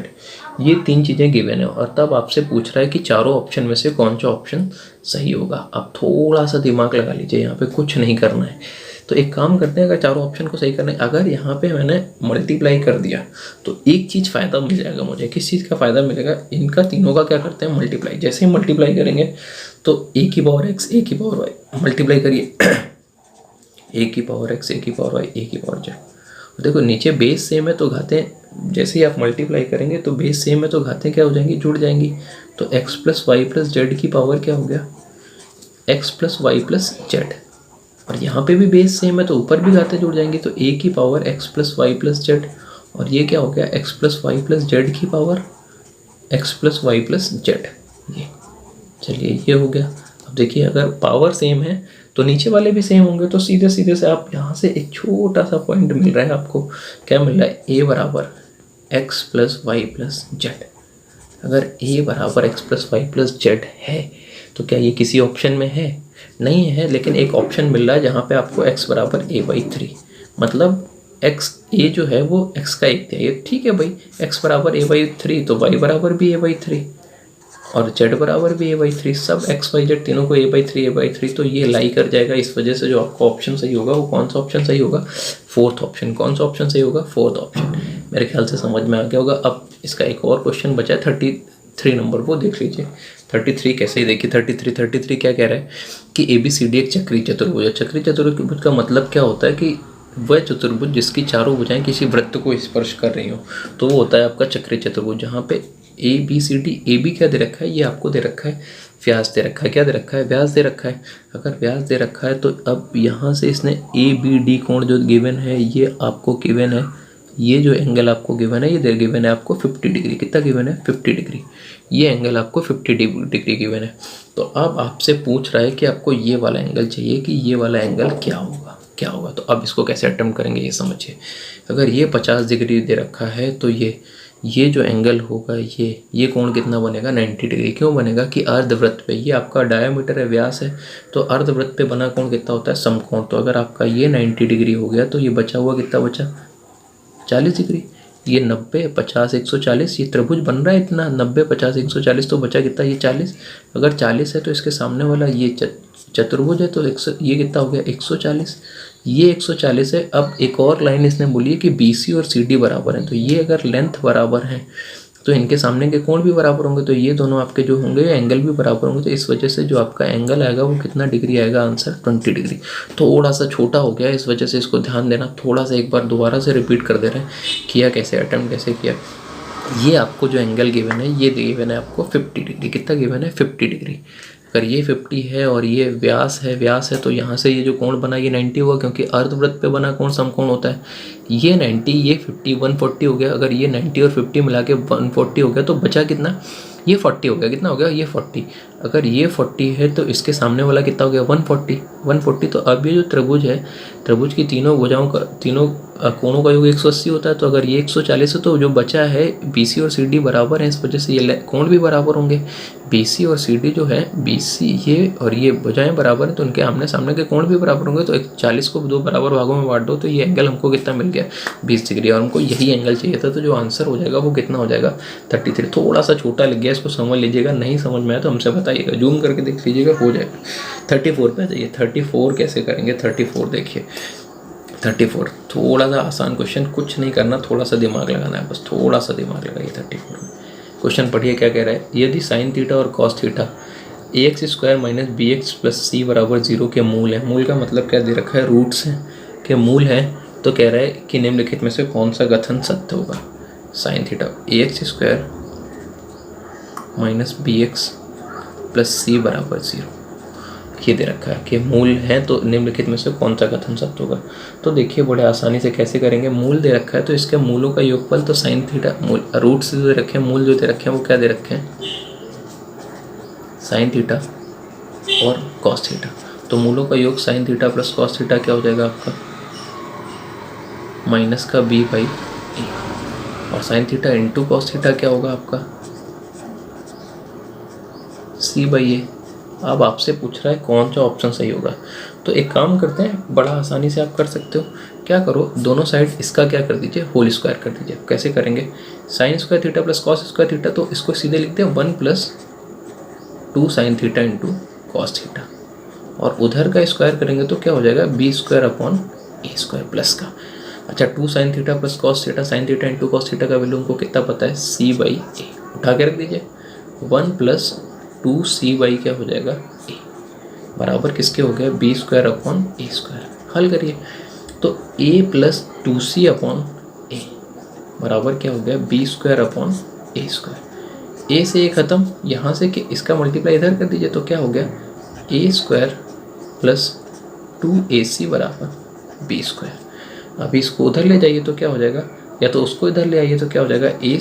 Speaker 1: ये 3 चीज़ें गिवन है, और तब आपसे पूछ रहा है कि चारों ऑप्शन में से कौन सा ऑप्शन सही होगा। आप थोड़ा सा दिमाग लगा लीजिए, यहाँ पे कुछ नहीं करना है। तो एक काम करते हैं, अगर चारों ऑप्शन को सही करना है, अगर यहाँ पे मैंने मल्टीप्लाई कर दिया तो एक चीज़ फ़ायदा मिल जाएगा मुझे। किस चीज़ का फ़ायदा मिलेगा, इनका तीनों का क्या करते हैं, मल्टीप्लाई। जैसे ही मल्टीप्लाई करेंगे तो a की पावर x, a की पावर y, मल्टीप्लाई करिए a की पावर x, a की पावर y, a की पावर z। देखो नीचे बेस सेम है तो घातें, जैसे ही आप मल्टीप्लाई करेंगे तो बेस सेम है तो घातें क्या हो जाएंगी, जुड़ जाएंगी। तो x plus y plus z की पावर क्या हो गया, x plus y plus z, और यहाँ पे भी बेस सेम है तो ऊपर भी घातें जुड़ जाएंगी। तो a की power x plus y plus z, और ये क्या हो गया, x plus y plus z की power x plus y plus z. ये चलिए ये हो गया। अब देखिए अगर पावर सेम है तो नीचे वाले भी सेम होंगे, तो सीधे सीधे से आप यहाँ से एक छोटा सा पॉइंट मिल रहा है आपको, क्या मिल रहा है, a बराबर x plus y plus z. अगर a बराबर x plus y plus z है तो क्या ये किसी ऑप्शन में है, नहीं है, लेकिन एक ऑप्शन मिल रहा है जहाँ पे आपको x बराबर a/3, मतलब x a जो है वो x का एक दिया, ये ठीक है भाई, x बराबर a/3 तो y बराबर भी a/3 और z बराबर भी a/3, सब x y z तीनों को a/3 तो ये लाई कर जाएगा। इस वजह से जो आपका ऑप्शन सही होगा वो कौन सा ऑप्शन सही होगा, 4th ऑप्शन। कौन सा ऑप्शन सही होगा, 4th ऑप्शन। मेरे ख्याल से समझ में आ गया होगा। अब इसका एक और क्वेश्चन बचा है 33 नंबर, वो देख लीजिए। 33 कैसे ही देखिए, 33 क्या कह रहा है कि ABCD एक चक्रीय चतुर्भुज है। चक्रीय चतुर्भुज का मतलब क्या होता है कि वह चतुर्भुज जिसकी चारों भुजाएं किसी वृत्त को स्पर्श कर रही हो, तो वो होता है आपका चक्रीय चतुर्भुज। जहाँ पे ABCD, AB क्या दे रखा है, ये आपको दे रखा है व्यास दे रखा है, क्या दे रखा है, व्यास दे रखा है। अगर व्यास दे रखा है तो अब यहाँ से इसने ABD कोण जो गिवन है ये आपको गिवन है, ये जो एंगल आपको गिवन है ये गिवन है आपको 50 डिग्री। कितना गिवन है, 50 डिग्री। ये एंगल आपको 50 डिग्री गिवन है। तो अब आपसे पूछ रहा है कि आपको ये वाला एंगल चाहिए कि ये वाला एंगल क्या होगा। तो अब इसको कैसे अटेम्प्ट करेंगे ये समझिए। अगर ये 50 डिग्री दे रखा है तो ये जो एंगल होगा ये कोण कितना बनेगा, 90 डिग्री। क्यों बनेगा कि अर्धवृत्त पे, ये आपका डायमीटर है, व्यास है, तो अर्धवृत्त पे बना कोण कितना होता है, समकोण। तो अगर आपका ये 90 डिग्री हो गया तो ये बचा हुआ कितना बचा, 40 डिग्री। ये 90, 50, 140, ये त्रिभुज बन रहा है इतना, 90, 50, 140, तो बचा कितना, ये 40। अगर 40 है तो इसके सामने वाला ये चतुर्भुज है तो ये कितना हो गया, 140। ये 140 है। अब एक और लाइन इसने बोली है कि BC और CD बराबर हैं, तो ये अगर लेंथ बराबर है तो इनके सामने के कोण भी बराबर होंगे, तो ये दोनों आपके जो होंगे एंगल भी बराबर होंगे। तो इस वजह से जो आपका एंगल आएगा वो कितना डिग्री आएगा, आंसर 20 डिग्री। थोड़ा सा छोटा हो गया, इस वजह से इसको ध्यान देना। थोड़ा सा एक बार दोबारा से रिपीट कर दे रहे हैं, किया कैसे, अटेम्प्ट कैसे किया। ये आपको जो एंगल गिवन है ये गिवन है आपको 50 डिग्री। कितना गिवन है, 50 डिग्री। अगर ये 50 है और ये व्यास है तो यहाँ से ये जो कोण बना ये 90 हुआ, क्योंकि अर्धवृत्त पे बना कोण समकोण होता है। ये 90, ये 50, 140 हो गया। अगर ये 90 और 50 मिला के 140 हो गया तो बचा कितना, ये 40 हो गया। कितना हो गया, ये 40। अगर ये 40 है तो इसके सामने वाला कितना हो गया 140। 140 तो अब ये जो त्रिभुज है, त्रिभुज की तीनों भुजाओं का, तीनों कोणों का योग 180 होता है। तो अगर ये 140 है तो जो बचा है BC और CD बराबर है, इस वजह से ये कोण भी बराबर होंगे। BC और CD जो है, BC ये और ये भुजाएं बराबर हैं तो उनके आमने सामने के कोण भी बराबर होंगे। तो 40 को 2 बराबर भागों में बांट दो तो ये एंगल हमको कितना मिल गया 20 डिग्री, और हमको यही एंगल चाहिए था। तो जो आंसर हो जाएगा वो कितना हो जाएगा 33। थोड़ा सा छोटा लग गया, इसको समझ लीजिएगा, नहीं समझ में आया तो हमसे बताइएगा, जूम करके देख लीजिएगा, हो जाएगा। 34 पे आ जाइए। 34 कैसे करेंगे? 34 देखिए, 34 थोड़ा सा आसान क्वेश्चन, कुछ नहीं करना, थोड़ा सा दिमाग लगाना है, बस थोड़ा सा दिमाग लगाइए। 34 में क्वेश्चन पढ़िए क्या कह रहा है। यदि साइन थीटा और cos theta ax² minus bx plus c बराबर 0 के मूल है, मूल का मतलब क्या दे रखा है, रूट्स हैं के मूल है, तो कह रहा है कि निम्नलिखित में से कौन सा कथन सत्य होगा। Sine theta ax² minus bx plus c बराबर 0 ये दे रखा है कि मूल है, तो निम्नलिखित में से कौन सा कथन सत्य होगा। तो देखिए बड़े आसानी से कैसे करेंगे। मूल दे रखा है तो इसके मूलों का योगफल, तो साइन थीटा मूल रूट्स दे रखे हैं, मूल जो दे रखे हैं वो क्या दे रखे हैं, साइन थीटा और कॉस थीटा। तो मूलों का योग sine theta plus cos theta क्या हो जाएगा आपका, माइनस का b बाई ए, और sine theta into cos theta क्या होगा आपका c बाई ए। अब आपसे पूछ रहा है कौन सा ऑप्शन सही होगा। तो एक काम करते हैं, बड़ा आसानी से आप कर सकते हो। क्या करो, दोनों साइड इसका क्या कर दीजिए, होल स्क्वायर कर दीजिए। कैसे करेंगे, sine square theta plus cos square theta, तो इसको सीधे लिखते हैं 1 + 2 sine theta into cos theta, और उधर का स्क्वायर करेंगे तो क्या हो जाएगा b² प्लस का। अच्छा, 2 sine theta plus cos theta, sine theta into cos theta का वैल्यू हमको कितना पता है, c बाई ए, उठा के रख दीजिए। 1 + 2c बाई क्या हो जाएगा a, बराबर किसके हो गया b² हल करिए तो a + 2c अपॉन a बराबर क्या हो गया b² a से a खत्म, यहाँ से कि इसका मल्टीप्लाई इधर कर दीजिए तो क्या हो गया a² + 2ac बराबर b²। अभी इसको उधर ले जाइए तो क्या हो जाएगा, या तो उसको इधर ले आइए तो क्या हो जाएगा a²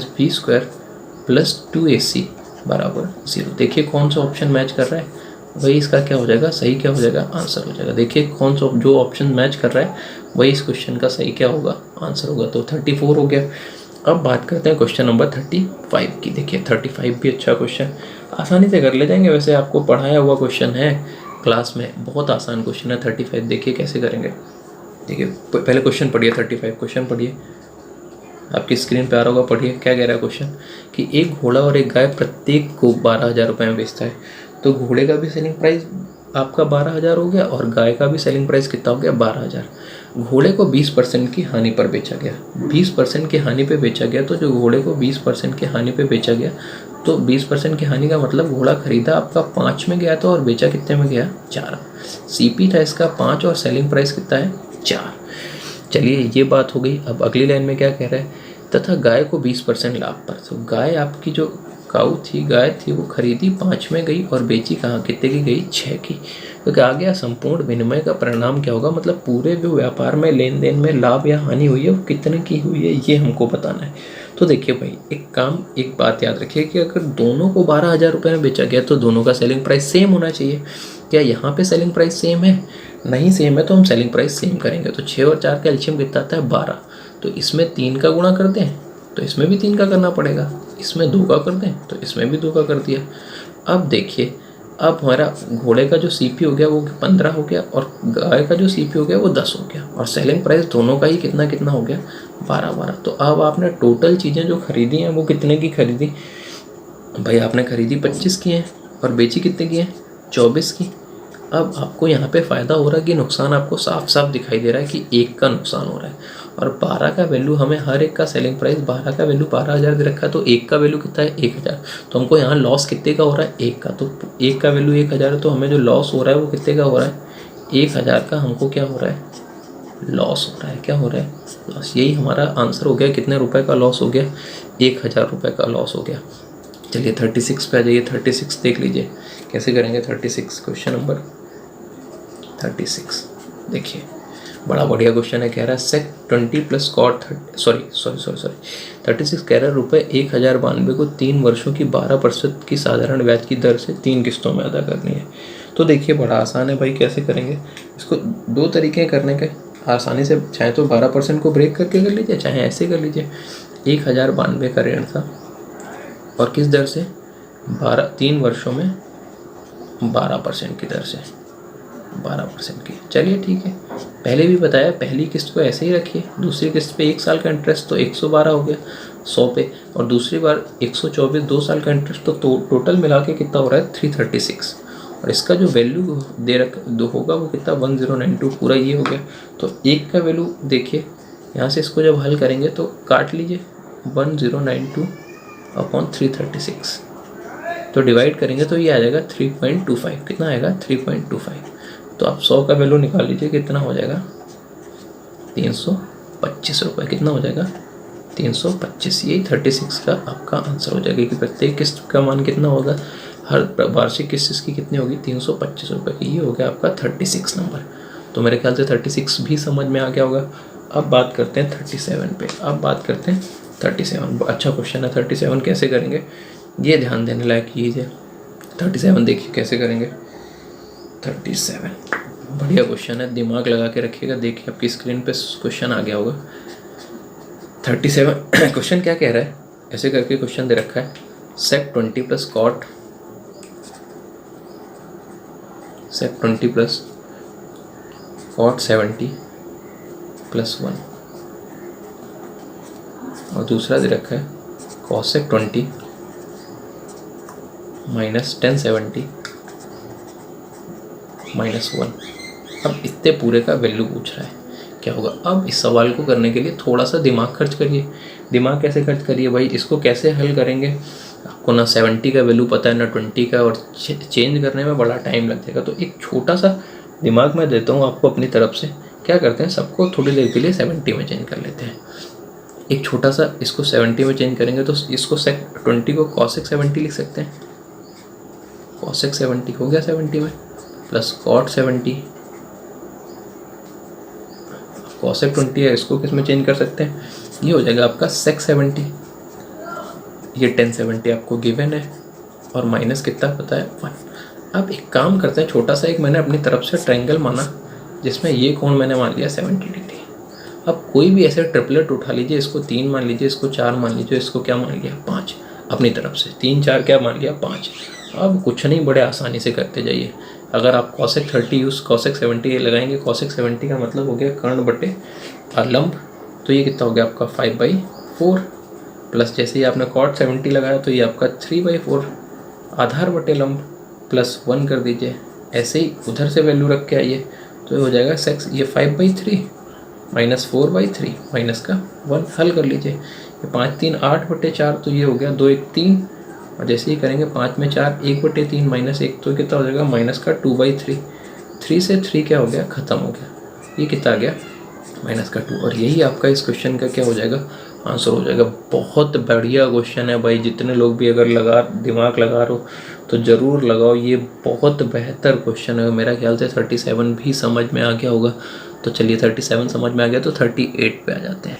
Speaker 1: - b² + 2ac बराबर 0। देखिए कौन सा ऑप्शन मैच कर रहा है, वही इसका क्या हो जाएगा, सही क्या हो जाएगा, आंसर हो जाएगा। देखिए कौन सा जो ऑप्शन मैच कर रहा है वही इस क्वेश्चन का सही क्या होगा, आंसर होगा। तो 34 हो गया। अब बात करते हैं क्वेश्चन नंबर 35 की। देखिए 35 भी अच्छा क्वेश्चन, आसानी से कर ले जाएंगे। वैसे आपको पढ़ाया हुआ क्वेश्चन है क्लास में, बहुत आसान क्वेश्चन है 35। देखिए कैसे करेंगे। देखिए पहले क्वेश्चन पढ़िए, 35 क्वेश्चन पढ़िए, आपकी स्क्रीन पे आ रहा होगा, पढ़िए क्या कह रहा है क्वेश्चन, कि एक घोड़ा और एक गाय प्रत्येक को 12,000 रुपये में बेचता है। तो घोड़े का भी सेलिंग प्राइस आपका 12,000 हो गया और गाय का भी सेलिंग प्राइस कितना हो गया 12,000। घोड़े को 20% की हानि पर बेचा गया, 20% की हानि पे बेचा गया। तो जो घोड़े को 20% की हानि पे बेचा गया, तो 20% की हानि का मतलब घोड़ा खरीदा आपका 5 में गया था और बेचा कितने में गया 4। CP था इसका 5 और सेलिंग प्राइस कितना है 4। चलिए ये बात हो गई। अब अगली लाइन में क्या कह रहा है, तथा गाय को 20% लाभ पर। तो गाय आपकी जो काऊ थी, गाय थी, वो खरीदी 5 में गई और बेची कहाँ, कितने की गई 6 की। तो आ गया संपूर्ण विनिमय का परिणाम क्या होगा, मतलब पूरे जो व्यापार में लेन देन में लाभ या हानि हुई है वो कितने की हुई है, ये हमको बताना है। तो देखिए भाई एक बात याद रखिए कि अगर दोनों को 12,000 रुपये में बेचा गया तो दोनों का सेलिंग प्राइस सेम होना चाहिए। क्या यहाँ पे सेलिंग प्राइस सेम है, नहीं सेम है तो हम सेलिंग प्राइस सेम करेंगे। तो 6 और 4 का एलसीएम कितना आता है 12। तो इसमें 3 का गुणा कर दें तो इसमें भी 3 का करना पड़ेगा, इसमें 2 का कर दें तो इसमें भी 2 का कर दिया। अब देखिए, अब हमारा घोड़े का जो CP हो गया वो 15 हो गया और गाय का जो CP हो गया वो 10 हो गया, और सेलिंग प्राइस दोनों का ही कितना हो गया 12। तो अब आपने टोटल चीज़ें जो खरीदी हैं वो कितने की खरीदी भाई, आपने खरीदी 25 की हैं और बेची कितने की हैं 24 की। अब आपको यहाँ पे फ़ायदा हो रहा है कि नुकसान आपको साफ साफ दिखाई दे रहा है कि 1 का नुकसान हो रहा है, और 12 का वैल्यू हमें हर एक का सेलिंग प्राइस 12 का वैल्यू 12,000 दे रखा है, तो 1 का वैल्यू कितना है 1,000। तो हमको यहाँ लॉस कितने का हो रहा है 1 का, तो 1 का वैल्यू 1,000 है, तो हमें जो लॉस हो रहा है वो कितने का हो रहा है 1,000 का हमको क्या हो रहा है लॉस हो रहा है। क्या हो रहा है लॉस, यही हमारा आंसर हो गया। कितने रुपए का लॉस हो गया 1,000 रुपये का लॉस हो गया। चलिए 36 पे आ जाइए। 36 देख लीजिए कैसे करेंगे। 36 क्वेश्चन नंबर 36 देखिए, बड़ा बढ़िया क्वेश्चन है, कह रहा है सेक 20 प्लस कॉट 36 कह रहा है ₹1092 को 3 वर्षों की 12% की साधारण ब्याज की दर से 3 किस्तों में अदा करनी है। तो देखिए बड़ा आसान है भाई, कैसे करेंगे इसको, 2 तरीके करने के आसानी से, चाहे तो 12% को ब्रेक करके कर लीजिए, चाहे ऐसे कर लीजिए। 1092 का ऋण था और किस दर से, 3 वर्षों में 12% की दर से, 12% की। चलिए ठीक है, पहले भी बताया पहली किस्त को ऐसे ही रखिए, दूसरी किस्त पे 1 साल का इंटरेस्ट तो 112 हो गया 100 पे, और दूसरी बार 124 2 साल का इंटरेस्ट, तो टोटल मिला के कितना हो रहा है 336, और इसका जो वैल्यू होगा वो कितना 1092 पूरा ये हो गया। तो एक का वैल्यू देखिए, यहाँ से इसको जब हल करेंगे तो काट लीजिए 1092 अपॉन 336, तो डिवाइड करेंगे तो ये आ जाएगा 3.25, कितना आएगा 3.25। तो आप 100 का वैल्यू निकाल लीजिए, कितना हो जाएगा 325 रुपये, कितना हो जाएगा 325, यही 36 का आपका आंसर हो जाएगा कि प्रत्येक किस्त का मान कितना होगा, हर वार्षिक किस्त इसकी कितनी होगी 325 रुपये की। ये हो गया आपका 36 नंबर। तो मेरे ख्याल से 36 भी समझ में आ गया होगा। अब बात करते हैं 37 पे, अब बात करते हैं 37। अच्छा क्वेश्चन है, 37 कैसे करेंगे ये ध्यान देने लायक कीजिए। 37 देखिए कैसे करेंगे। 37 बढ़िया क्वेश्चन है, दिमाग लगा के रखिएगा। देखिए आपकी स्क्रीन पे क्वेश्चन आ गया होगा। 37 क्वेश्चन क्या कह रहा है, ऐसे करके क्वेश्चन दे रखा है, सेक 20 प्लस कॉट 70 प्लस 1, और दूसरा दे रखा है कॉसेक 20 माइनस 1070 माइनस 1। अब इतने पूरे का वैल्यू पूछ रहा है, क्या होगा। अब इस सवाल को करने के लिए थोड़ा सा दिमाग खर्च करिए। दिमाग कैसे खर्च करिए भाई, इसको कैसे हल करेंगे। आपको ना 70 का वैल्यू पता है ना 20 का, और चेंज करने में बड़ा टाइम लग जाएगा। तो एक छोटा सा दिमाग मैं देता हूँ आपको अपनी तरफ से। क्या करते हैं, सबको थोड़ी देर के लिए 70 में चेंज कर लेते हैं। एक छोटा सा इसको 70 में चेंज करेंगे तो इसको सेक 20 को कॉसेक 70 लिख सकते हैं। कॉसेक 70 हो गया 70 में, प्लस कॉट 70, कॉसेक 20 है, इसको किस में चेंज कर सकते हैं, ये हो जाएगा आपका सेक 70। ये 1070 आपको गिवन है, और माइनस कितना पता है 1। अब एक काम करते हैं, छोटा सा एक मैंने अपनी तरफ से ट्रायंगल माना, जिसमें ये कोण मैंने मान लिया 70 डिग्री। अब कोई भी ऐसे ट्रिपलेट उठा लीजिए, इसको 3 मान लीजिए, इसको 4 मान लीजिए, इसको क्या मान लिया 5, अपनी तरफ से 3 4 क्या मान लिया 5। अब कुछ नहीं, बड़े आसानी से करते जाइए। अगर आप कॉसेक 30 यूज़ कॉसेक 70 लगाएंगे, कॉसेक 70 का मतलब हो गया कर्ण बटे लंब, तो ये कितना हो गया आपका 5/4, प्लस जैसे ही आपने कॉट 70 लगाया तो ये आपका 3/4 आधार बटे लंब, प्लस 1 कर दीजिए। ऐसे ही उधर से वैल्यू रख के आइए, तो ये हो जाएगा सेक्स, ये 5/3 माइनस 4/3 माइनस का 1 हल कर लीजिए। ये 5 3 8/4, तो ये हो गया 2 1 3, और जैसे ही करेंगे 5 में 4 1/3 माइनस 1, तो कितना हो जाएगा माइनस का 2/3। 3 से 3 क्या हो गया, ख़त्म हो गया। ये कितना आ गया माइनस का 2, और यही आपका इस क्वेश्चन का क्या हो जाएगा, आंसर हो जाएगा। बहुत बढ़िया क्वेश्चन है भाई, जितने लोग भी अगर दिमाग लगा रहे हो तो ज़रूर लगाओ, ये बहुत बेहतर क्वेश्चन है। मेरा ख्याल से 37 भी समझ में आ गया होगा। तो चलिए 37 समझ में आ गया तो 38 पे आ जाते हैं।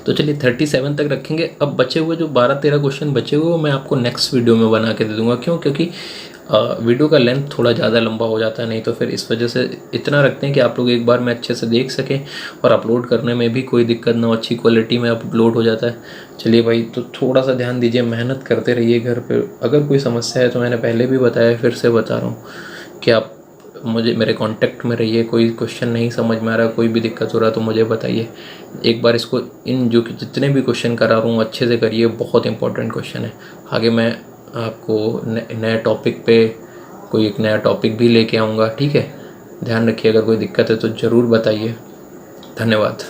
Speaker 1: तो चलिए 37 तक रखेंगे। अब बचे हुए जो 12-13 क्वेश्चन बचे हुए वो मैं आपको नेक्स्ट वीडियो में बना के दे दूँगा। क्यों, क्योंकि वीडियो का लेंथ थोड़ा ज़्यादा लंबा हो जाता है, नहीं तो फिर इस वजह से इतना रखते हैं कि आप लोग एक बार में अच्छे से देख सकें, और अपलोड करने में भी कोई दिक्कत ना हो, अच्छी क्वालिटी में अपलोड हो जाता है। चलिए भाई, तो थोड़ा सा ध्यान दीजिए, मेहनत करते रहिए घर पे। अगर कोई समस्या है तो मैंने पहले भी बताया, फिर से बता रहा हूँ कि आप मेरे कांटेक्ट में रहिए। कोई क्वेश्चन नहीं समझ में आ रहा, कोई भी दिक्कत हो रहा तो मुझे बताइए। एक बार इसको जितने भी क्वेश्चन करा रहा हूँ अच्छे से करिए, बहुत इंपॉर्टेंट क्वेश्चन है। आगे मैं आपको नए टॉपिक पे कोई एक नया टॉपिक भी लेके आऊँगा, ठीक है। ध्यान रखिए, अगर कोई दिक्कत है तो ज़रूर बताइए। धन्यवाद।